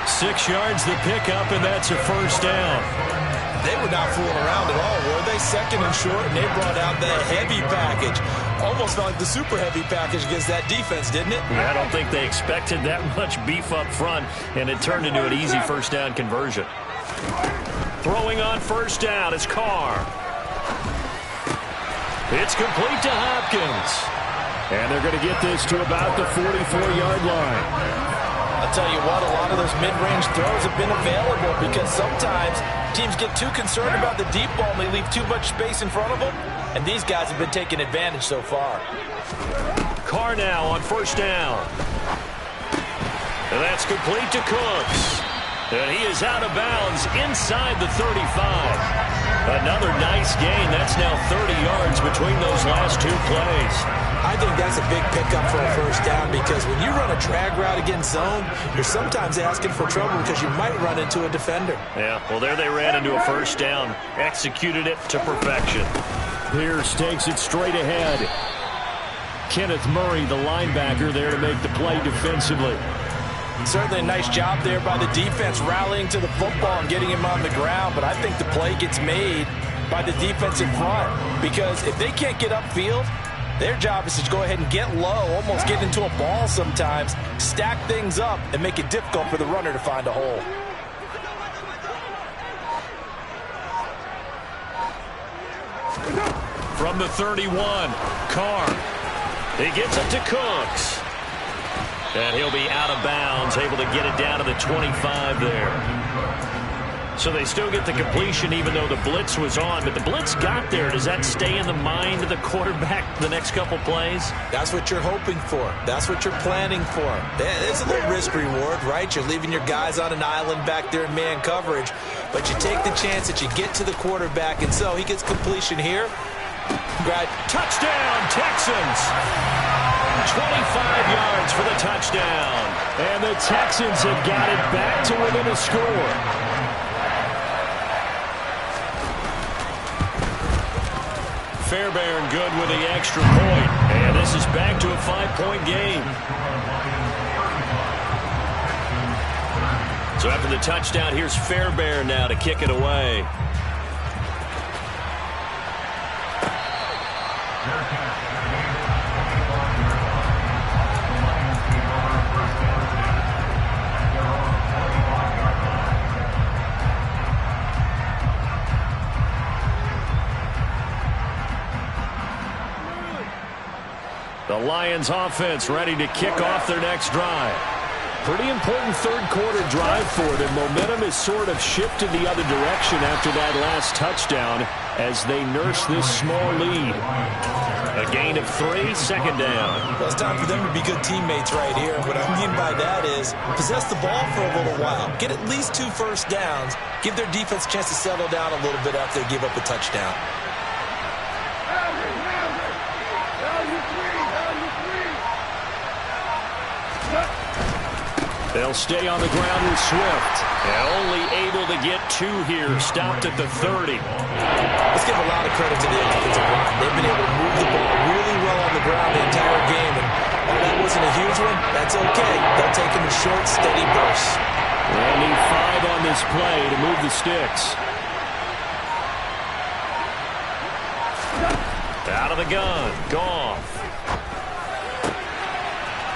S2: 6 yards the pickup, and that's a first down.
S3: They were not fooling around at all, were they? 2nd and short, and they brought out that heavy package. Almost like the super heavy package against that defense, didn't it?
S2: I don't think they expected that much beef up front, and it turned into an easy first down conversion. Throwing on first down is Carr. It's complete to Hopkins.
S4: And they're going to get this to about the 44-yard line.
S3: I'll tell you what, a lot of those mid-range throws have been available because sometimes teams get too concerned about the deep ball and they leave too much space in front of them, and these guys have been taking advantage so far.
S2: Carr now on first down. And that's complete to Cooks. And he is out of bounds inside the 35. Another nice gain. That's now 30 yards between those last two plays.
S3: I think that's a big pickup for a first down because when you run a drag route against zone, you're sometimes asking for trouble because you might run into a defender.
S2: Yeah, well, there they ran into a first down. Executed it to perfection.
S4: Pierce takes it straight ahead. Kenneth Murray, the linebacker, there to make the play defensively.
S3: Certainly a nice job there by the defense rallying to the football and getting him on the ground, but I think the play gets made by the defense in front because if they can't get upfield, their job is to go ahead and get low, almost get into a ball sometimes, stack things up, and make it difficult for the runner to find a hole.
S2: From the 31, Carr. He gets it to Cooks. And he'll be out of bounds, able to get it down to the 25 there. So they still get the completion even though the blitz was on. But the blitz got there. Does that stay in the mind of the quarterback the next couple plays?
S3: That's what you're hoping for. That's what you're planning for. It's a little risk-reward, right? You're leaving your guys on an island back there in man coverage. But you take the chance that you get to the quarterback. And so he gets completion here.
S2: Touchdown, Texans! 25 yards for the touchdown.
S4: And the Texans have got it back to within a score.
S2: Fairbairn good with the extra point. And this is back to a 5-point game. So after the touchdown, here's Fairbairn now to kick it away. The Lions offense ready to kick off their next drive. Pretty important third quarter drive for them. Momentum has sort of shifted the other direction after that last touchdown as they nurse this small lead. A gain of 3, second down.
S3: Well, it's time for them to be good teammates right here. What I mean by that is possess the ball for a little while. Get at least 2 first downs. Give their defense a chance to settle down a little bit after they give up a touchdown.
S2: They'll stay on the ground with Swift. And only able to get 2 here. Stopped at the 30.
S3: Let's give a lot of credit to the offensive line. They've been able to move the ball really well on the ground the entire game. And while that wasn't a huge one, that's okay. They'll take them in short, steady bursts.
S2: They'll need 5 on this play to move the sticks. Out of the gun. Goff.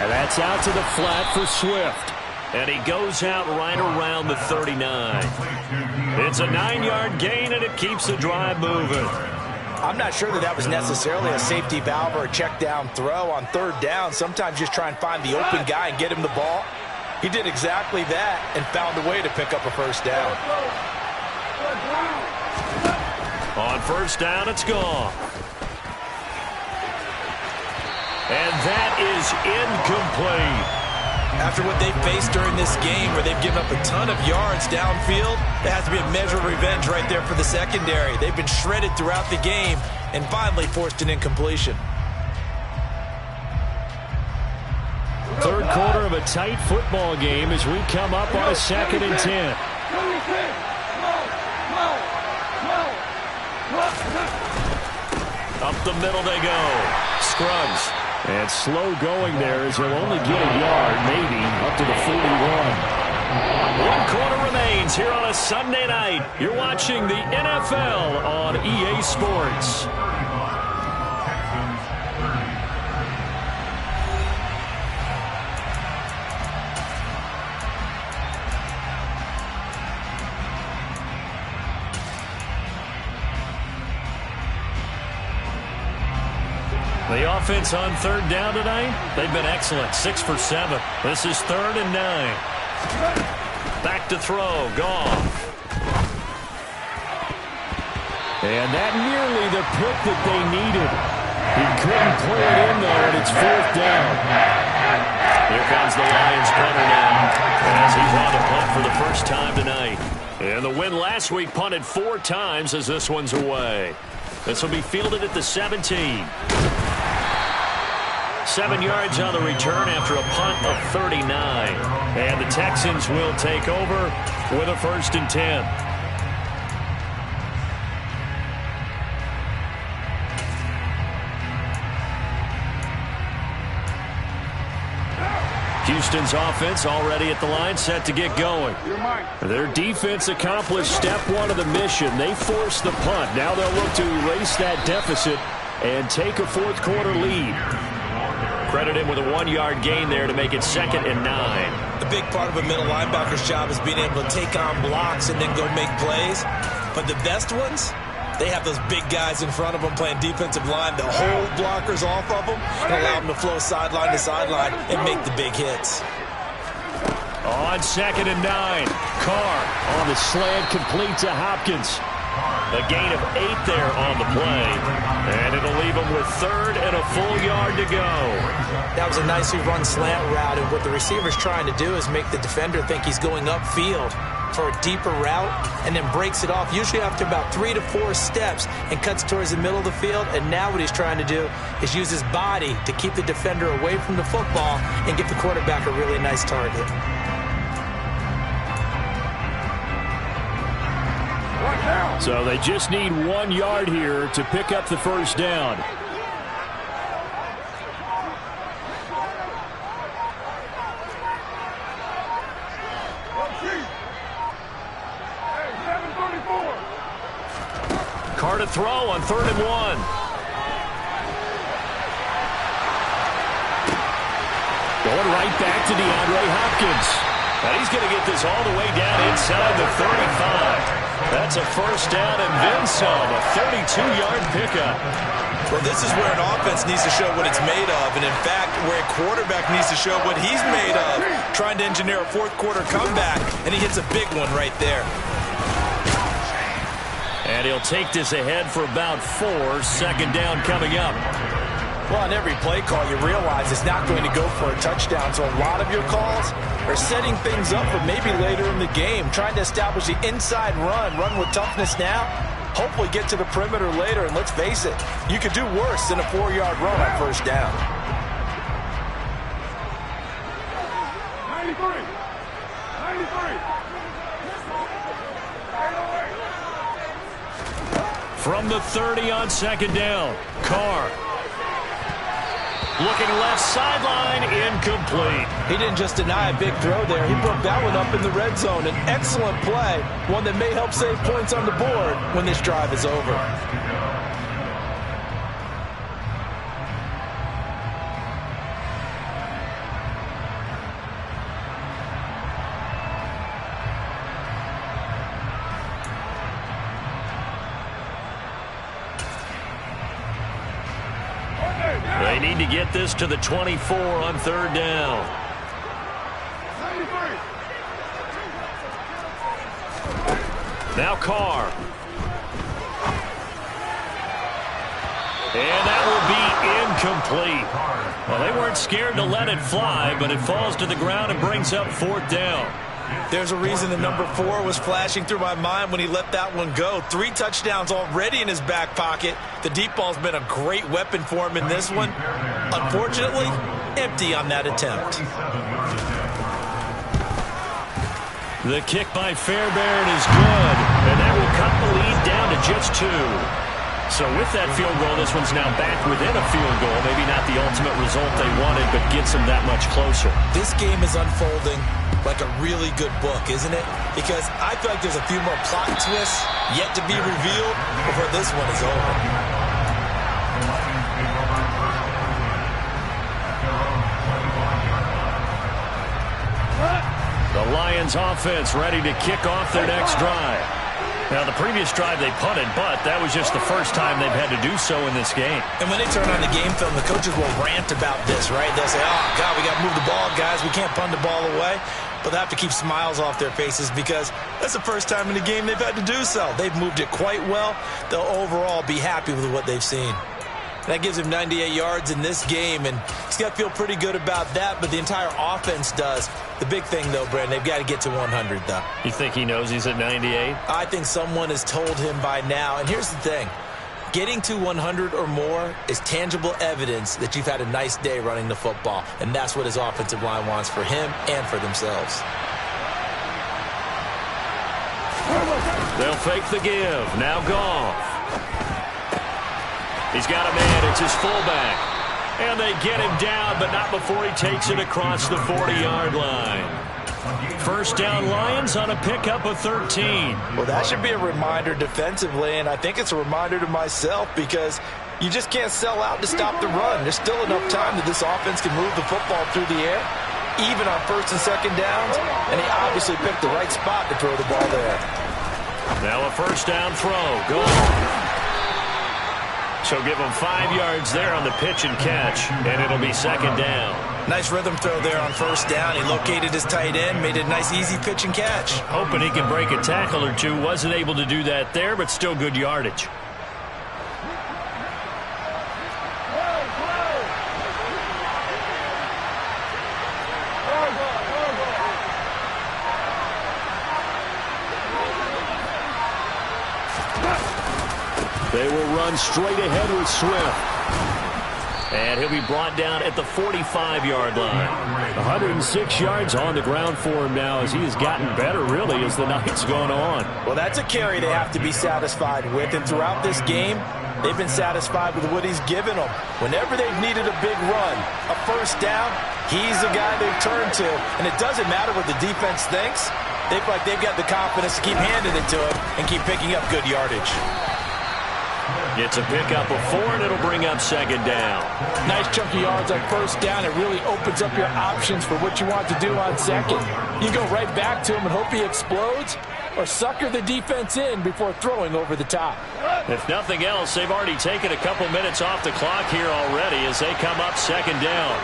S2: And that's out to the flat for Swift. And he goes out right around the 39. It's a 9-yard gain, and it keeps the drive moving.
S3: I'm not sure that was necessarily a safety valve or a check down throw on third down. Sometimes just try and find the open guy and get him the ball. He did exactly that and found a way to pick up a first down.
S2: On first down, it's gone. And that is incomplete.
S3: After what they faced during this game where they've given up a ton of yards downfield, there has to be a measure of revenge right there for the secondary. They've been shredded throughout the game and finally forced an incompletion.
S2: Third quarter of a tight football game as we come up on a 2nd and 10. Up the middle they go. Scruggs. And slow going there as he'll only get a yard, maybe, up to the 41. 1 quarter remains here on a Sunday night. You're watching the NFL on EA Sports. The offense on third down tonight, they've been excellent. 6 for 7. This is 3rd and 9. Back to throw. Goff.
S4: And that nearly the pick that they needed. He couldn't pull it in, though, and it's 4th down.
S2: Here comes the Lions punter now as he's on to punt for the first time tonight. And the win last week punted 4 times as this one's away. This will be fielded at the 17. 7 yards on the return after a punt of 39. And the Texans will take over with a 1st and 10. Houston's offense already at the line, set to get going. Their defense accomplished step 1 of the mission. They forced the punt. Now they'll look to erase that deficit and take a 4th quarter lead. Credit him with a 1-yard gain there to make it 2nd and 9.
S3: The big part of a middle linebacker's job is being able to take on blocks and then go make plays. But the best ones, they have those big guys in front of them playing defensive line that hold blockers off of them and allow them to flow sideline to sideline and make the big hits.
S2: On 2nd and 9, Carr on the slant, complete to Hopkins. A gain of 8 there on the play. And it'll leave him with 3rd and a full yard to go.
S3: That was a nicely run slant route, and what the receiver's trying to do is make the defender think he's going upfield for a deeper route and then breaks it off, usually after about 3 to 4 steps, and cuts towards the middle of the field. And now what he's trying to do is use his body to keep the defender away from the football and give the quarterback a really nice target.
S4: So they just need 1 yard here to pick up the first down.
S2: Carr to throw on 3rd and 1.
S4: Going right back to DeAndre Hopkins.
S2: And he's going to get this all the way down inside the 35. That's a first down and then some, a 32-yard pickup.
S3: Well, this is where an offense needs to show what it's made of, and in fact, where a quarterback needs to show what he's made of, trying to engineer a fourth-quarter comeback, and he hits a big one right there.
S2: And he'll take this ahead for about 4. Second down coming up.
S3: Well, on every play call, you realize it's not going to go for a touchdown, so a lot of your calls are setting things up for maybe later in the game, trying to establish the inside run with toughness now, hopefully get to the perimeter later, and let's face it, you could do worse than a 4-yard run on first down.
S5: 93.
S2: From the 30 on second down, Carr. Looking left sideline, incomplete.
S3: He didn't just deny a big throw there. He broke that one up in the red zone. An excellent play, one that may help save points on the board when this drive is over.
S2: They need to get this to the 24 on third down. Now Carr. And that will be incomplete. Well, they weren't scared to let it fly, but it falls to the ground and brings up fourth down.
S3: There's a reason the number 4 was flashing through my mind when he let that one go. 3 touchdowns already in his back pocket. The deep ball's been a great weapon for him in this one. Unfortunately, empty on that attempt.
S2: The kick by Fairbairn is good, and that will cut the lead down to just 2. So with that field goal, this one's now back within a field goal. Maybe not the ultimate result they wanted, but gets them that much closer.
S3: This game is unfolding like a really good book, isn't it? Because I feel like there's a few more plot twists yet to be revealed before this one is over.
S2: The Lions offense ready to kick off their next drive. Now, the previous drive they punted, but that was just the first time they've had to do so in this game.
S3: And when they turn on the game film, the coaches will rant about this, right? They'll say, oh, God, we got to move the ball, guys. We can't punt the ball away. But they have to keep smiles off their faces because that's the first time in the game they've had to do so. They've moved it quite well. They'll overall be happy with what they've seen. That gives him 98 yards in this game, and he's got to feel pretty good about that, but the entire offense does. The big thing, though, Brandon, they've got to get to 100, though.
S2: You think he knows he's at 98?
S3: I think someone has told him by now. And here's the thing. Getting to 100 or more is tangible evidence that you've had a nice day running the football, and that's what his offensive line wants for him and for themselves.
S2: They'll fake the give. Now Goff. He's got a man. It's his fullback. And they get him down, but not before he takes it across the 40-yard line. First down Lions on a pickup of 13.
S3: Well, that should be a reminder defensively, and I think it's a reminder to myself because you just can't sell out to stop the run. There's still enough time that this offense can move the football through the air, even on first and second downs, and he obviously picked the right spot to throw the ball there.
S2: Now a first down throw. Go on. So give him 5 yards there on the pitch and catch, and it'll be second down.
S3: Nice rhythm throw there on first down. He located his tight end, made it a nice, easy pitch and catch.
S2: Hoping he can break a tackle or two. Wasn't able to do that there, but still good yardage. They will run straight ahead with Swift. And he'll be brought down at the 45-yard line. 106 yards on the ground for him now as he has gotten better, really, as the night's gone on.
S3: Well, that's a carry they have to be satisfied with. And throughout this game, they've been satisfied with what he's given them. Whenever they've needed a big run, a first down, he's the guy they've turned to. And it doesn't matter what the defense thinks. They feel like they've got the confidence to keep handing it to him and keep picking up good yardage.
S2: It's a pickup of 4, and it'll bring up second down.
S3: Nice chunky yards on first down. It really opens up your options for what you want to do on second. You go right back to him and hope he explodes, or sucker the defense in before throwing over the top.
S2: If nothing else, they've already taken a couple minutes off the clock here already as they come up second down.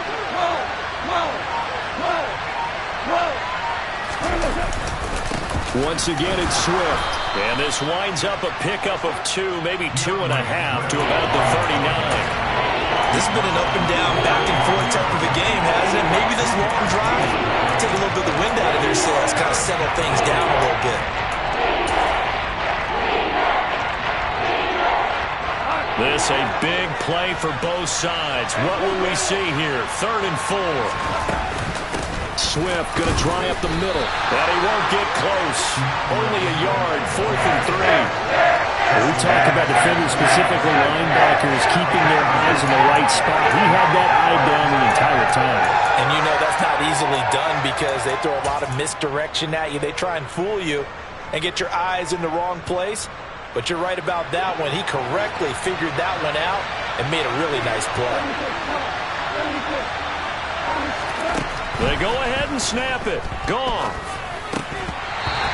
S4: Once again, it's Swift.
S2: And this winds up a pickup of 2, maybe 2.5 to about the 39.
S3: This has been an up and down, back and forth type of a game, hasn't it? Maybe this long drive take a little bit of the wind out of their sails, kind of settle things down a little bit.
S2: This a big play for both sides. What will we see here? 3rd and 4.
S4: Swift going to try up the middle.
S2: But he won't get close. Only a yard, 4th and 3.
S4: We talk about defenders, specifically linebackers, keeping their eyes in the right spot. He had that eye down the entire time.
S3: And you know that's not easily done because they throw a lot of misdirection at you. They try and fool you and get your eyes in the wrong place. But you're right about that one. He correctly figured that one out and made a really nice play.
S2: They go ahead and snap it. Gone.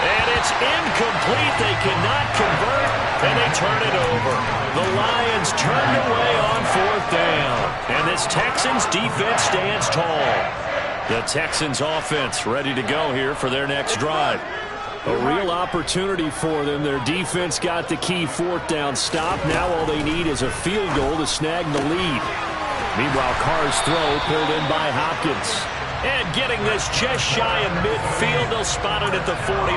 S2: And it's incomplete. They cannot convert, and they turn it over. The Lions turned away on 4th down. And this Texans defense stands tall. The Texans offense ready to go here for their next drive.
S4: A real opportunity for them. Their defense got the key 4th down stop. Now all they need is a field goal to snag the lead. Meanwhile, Carr's throw pulled in by Hopkins.
S2: And getting this just shy of midfield, they'll spot it at the 49.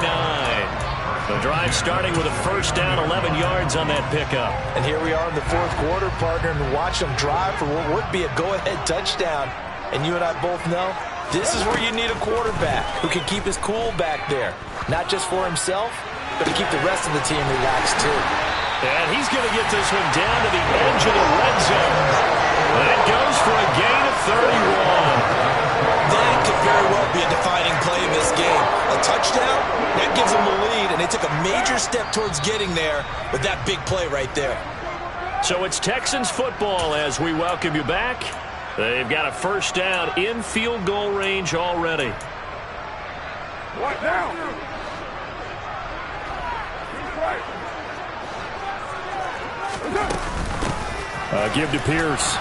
S2: The drive starting with a 1st down, 11 yards on that pickup.
S3: And here we are in the 4th quarter, partner, and watch them drive for what would be a go-ahead touchdown. And you and I both know this is where you need a quarterback who can keep his cool back there. Not just for himself, but to keep the rest of the team relaxed, too.
S2: And he's going to get this one down to the edge of the red zone. And it goes for a gain of 31.
S3: That could very well be a defining play in this game. A touchdown, that gives them the lead, and they took a major step towards getting there with that big play right there.
S2: So it's Texans football as we welcome you back. They've got a 1st down in field goal range already.
S5: What now?
S4: Give to Pierce.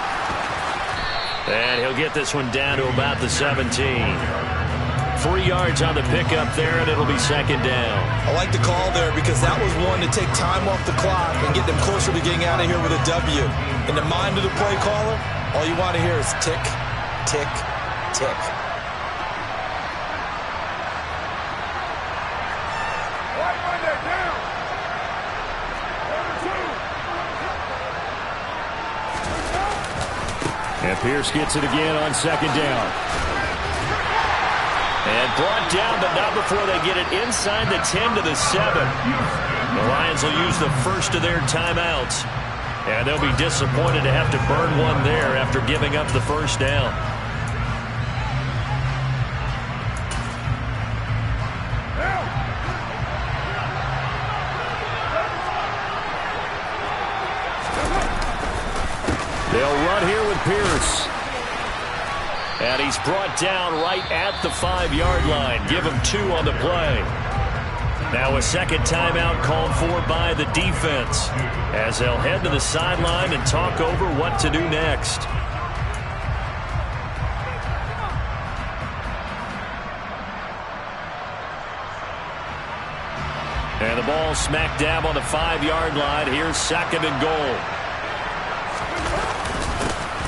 S2: And he'll get this one down to about the 17. 3 yards on the pickup there, and it'll be 2nd down.
S3: I like the call there because that was one to take time off the clock and get them closer to getting out of here with a W. In the mind of the play caller, all you want to hear is tick, tick, tick.
S4: And Pierce gets it again on 2nd down.
S2: And brought down, but not before they get it inside the 10 to the 7. The Lions will use the first of their timeouts. And they'll be disappointed to have to burn one there after giving up the 1st down.
S4: They'll run here with Pierce.
S2: And he's brought down right at the 5-yard line. Give him 2 on the play. Now a 2nd timeout called for by the defense as they'll head to the sideline and talk over what to do next. And the ball smack dab on the 5-yard line. Here's 2nd and goal.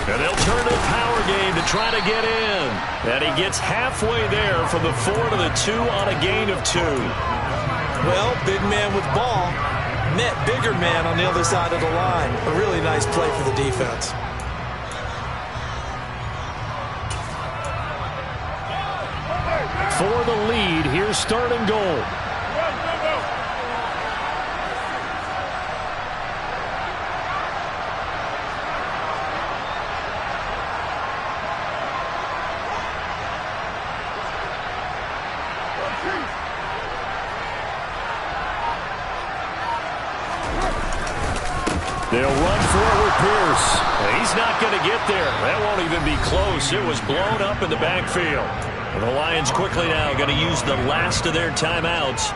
S2: And they'll turn to the power game to try to get in. And he gets halfway there from the 4 to the 2 on a gain of 2.
S3: Well, big man with ball met bigger man on the other side of the line. A really nice play for the defense.
S4: For the lead, here's 3rd and goal. They'll run for it with Pierce.
S2: He's not going to get there. That won't even be close. It was blown up in the backfield. And the Lions quickly now going to use the last of their timeouts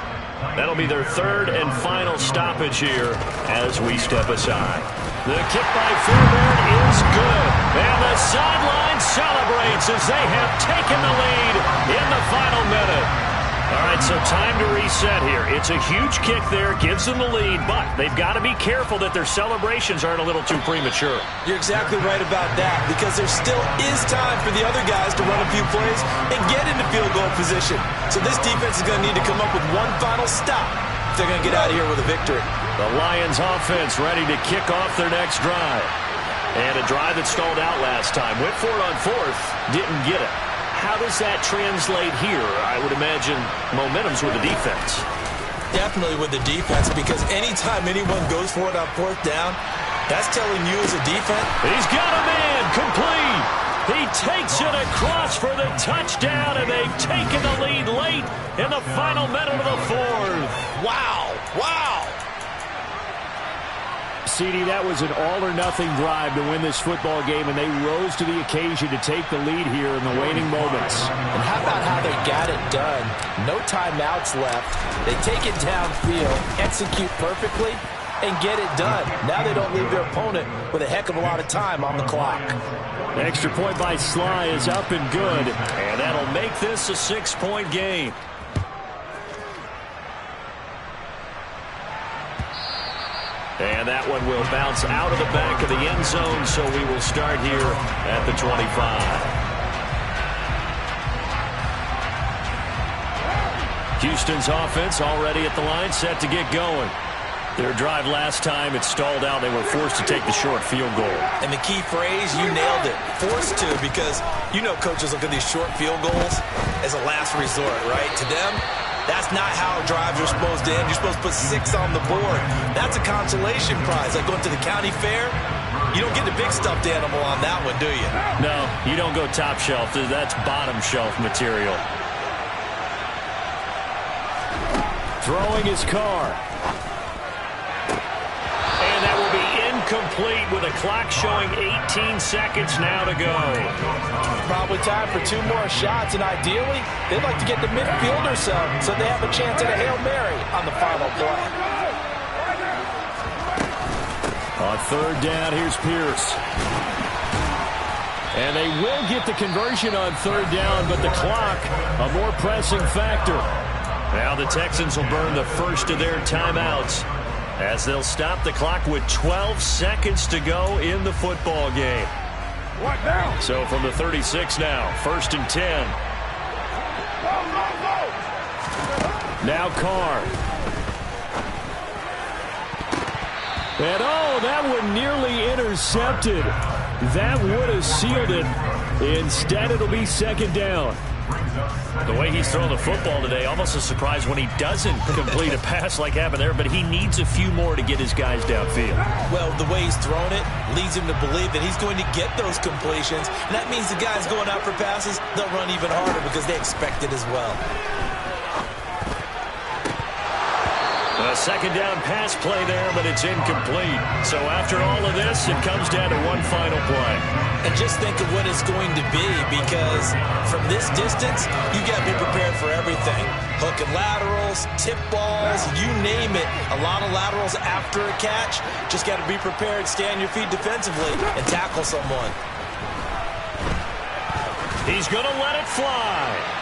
S2: That'll be their third and final stoppage here as we step aside. The kick by Fairbairn is good. And the sideline celebrates as they have taken the lead in the final minute. All right, so time to reset here. It's a huge kick there, gives them the lead, but they've got to be careful that their celebrations aren't a little too premature.
S3: You're exactly right about that, because there still is time for the other guys to run a few plays and get into field goal position. So this defense is going to need to come up with one final stop if they're going to get out of here with a victory.
S2: The Lions offense ready to kick off their next drive. And a drive that stalled out last time. Went for it on fourth, didn't get it. How does that translate here? I would imagine momentum's with the defense.
S3: Definitely with the defense, because anytime anyone goes for it on fourth down, that's telling you as a defense.
S2: He's got a man complete. He takes it across for the touchdown, and they've taken the lead late in the final minute of the fourth.
S3: Wow. Wow.
S4: CD, that was an all-or-nothing drive to win this football game, and they rose to the occasion to take the lead here in the waning moments.
S3: And how about how they got it done? No timeouts left. They take it downfield, execute perfectly, and get it done. Now they don't leave their opponent with a heck of a lot of time on the clock.
S4: The extra point by Sly is up and good.
S2: And that'll make this a 6-point game. And that one will bounce out of the back of the end zone, so we will start here at the 25. Houston's offense already at the line, set to get going. Their drive last time, it stalled out. They were forced to take the short field goal.
S3: And the key phrase, you nailed it. Forced to, because you know coaches look at these short field goals as a last resort, right? To them, that's not how drives are supposed to end. You're supposed to put 6 on the board. That's a consolation prize. Like going to the county fair, you don't get the big stuffed animal on that one, do you?
S2: No, you don't go top shelf. That's bottom shelf material.
S4: Throwing his car.
S2: And that will be incomplete with a clock showing 18 seconds now to go.
S3: Probably time for 2 more shots, and ideally, they'd like to get the midfield or so they have a chance at a Hail Mary on the final play.
S4: On third down, here's Pierce. And they will get the conversion on third down, but the clock, a more pressing factor.
S2: Now the Texans will burn the first of their timeouts as they'll stop the clock with 12 seconds to go in the football game.
S5: What now?
S2: So from the 36 now, 1st and 10.
S4: Now Carr. And oh, that one nearly intercepted. That would have sealed it. Instead, it'll be 2nd down.
S2: The way he's throwing the football today, almost a surprise when he doesn't complete a pass like happened there, but he needs a few more to get his guys downfield.
S3: Well, the way he's thrown it leads him to believe that he's going to get those completions, and that means the guys going out for passes, they'll run even harder because they expect it as well.
S2: A 2nd down pass play there, but it's incomplete. So after all of this, it comes down to one final play.
S3: And just think of what it's going to be, because from this distance, you got to be prepared for everything. Hook and laterals, tip balls, you name it. A lot of laterals after a catch. Just got to be prepared, stay on your feet defensively, and tackle someone.
S2: He's going to let it fly.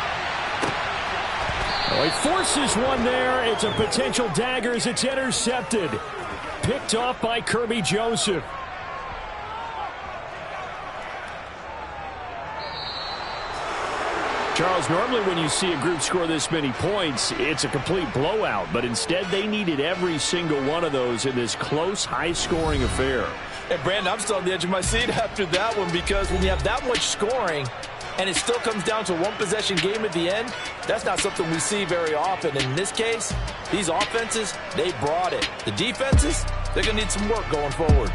S4: Oh, he forces one there. It's a potential dagger as it's intercepted. Picked off by Kirby Joseph. Charles, normally when you see a group score this many points, it's a complete blowout. But instead, they needed every single one of those in this close, high-scoring affair.
S3: And, Brandon, I'm still on the edge of my seat after that one, because when you have that much scoring and it still comes down to a one-possession game at the end, that's not something we see very often. And in this case, these offenses, they brought it. The defenses, they're going to need some work going forward.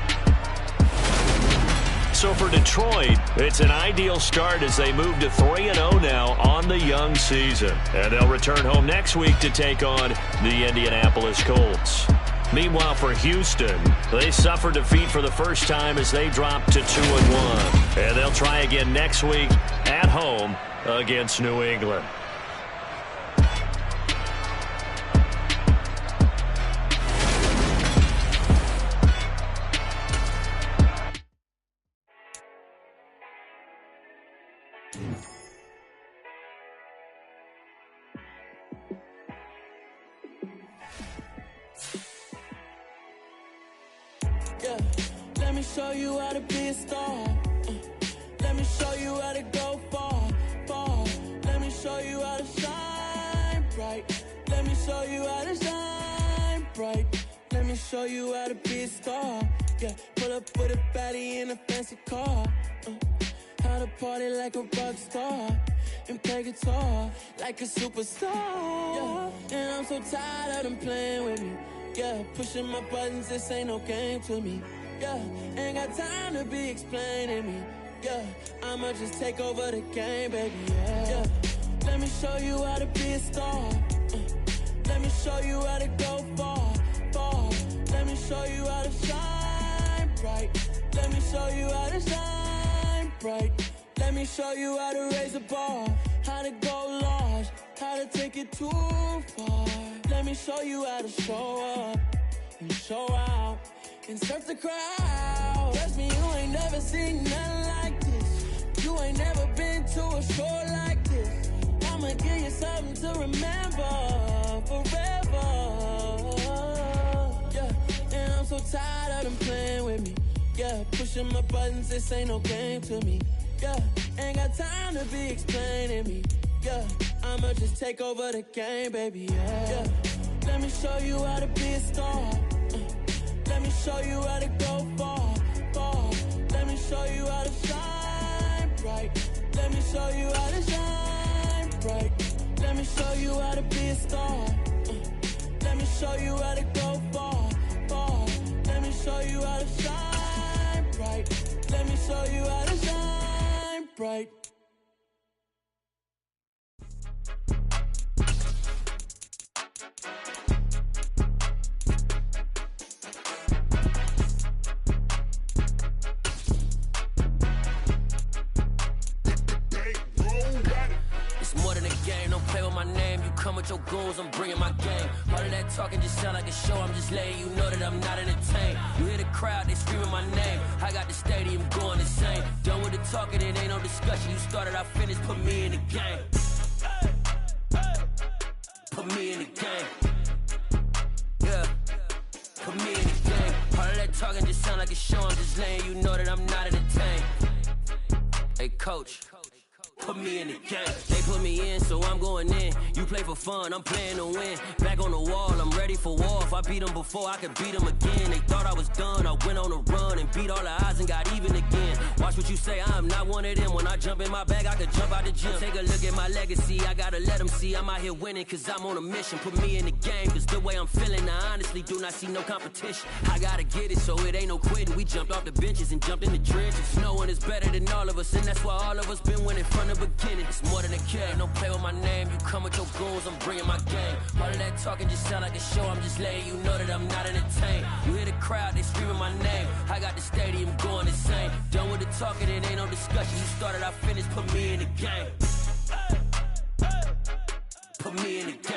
S2: So for Detroit, it's an ideal start as they move to 3-0 now on the young season. And they'll return home next week to take on the Indianapolis Colts. Meanwhile, for Houston, they suffer defeat for the first time as they drop to 2-1. And they'll try again next week at home against New England.
S7: Yeah, let me show you how to be a star. Let me show you how to go far, far. Let me show you how to shine bright. Let me show you how to shine bright. Let me show you how to be a star. Yeah, pull up with a baddie in a fancy car. How to party like a rock star and play guitar like a superstar. Yeah, and I'm so tired of them playing with me. Yeah, pushing my buttons, this ain't no game to me. Yeah, ain't got time to be explaining me. Yeah, I'ma just take over the game, baby. Yeah, let me show you how to be a star. Let me show you how to go far, far. Let me show you how to shine bright. Let me show you how to shine bright. Let me show you how to raise the bar, how to go large, how to take it too far. Let me show you how to show up and show out and surf the crowd. Trust me, you ain't never seen nothing like this. You ain't never been to a show like this. I'ma give you something to remember forever. Yeah, and I'm so tired of them playing with me. Yeah, pushing my buttons, this ain't no game to me. Yeah, ain't got time to be explaining me. Yeah, I'ma just take over the game, baby. Yeah, let me show you how to be a star. Let me show you how to go far, far. Let me show you how to shine bright. Let me show you how to shine bright. Let me show you how to be a star. Let me show you how to go far, far. Let me show you how to shine bright. Let me show you how to shine bright.
S8: Come with your goons, I'm bringing my game. All of that talking just sound like a show. I'm just letting you know that I'm not entertained. You hear the crowd, they screaming my name. I got the stadium going insane. Done with the talking, it ain't no discussion. You started, I finished, put me in the game. Put me in the game. Yeah, put me in the game. All of that talking just sound like a show. I'm just letting you know that I'm not entertained. Hey, coach. Put me in the game. They put me in, so I'm going in. You play for fun, I'm playing to win. Back on the wall, I'm ready for war. If I beat them before, I could beat them again. They thought I was done, I went on a run and beat all the odds and got even again. Watch what you say, I'm not one of them. When I jump in my bag, I could jump out the gym. Take a look at my legacy, I gotta let them see I'm out here winning, cause I'm on a mission. Put me in the game, cause the way I'm feeling, I honestly do not see no competition. I gotta get it, so it ain't no quitting. We jumped off the benches and jumped in the trenches. No one is better than all of us, and that's why all of us been winning from the beginning. It's more than a game, don't play with my name. You come with your goons, I'm bringing my game. All of that talking just sound like a show. I'm just letting you know that I'm not entertained. You hear the crowd, they screaming my name. I got the stadium going insane. Done with the talking, it ain't no discussion. You started, I finished, put me in the game. Put me in the game.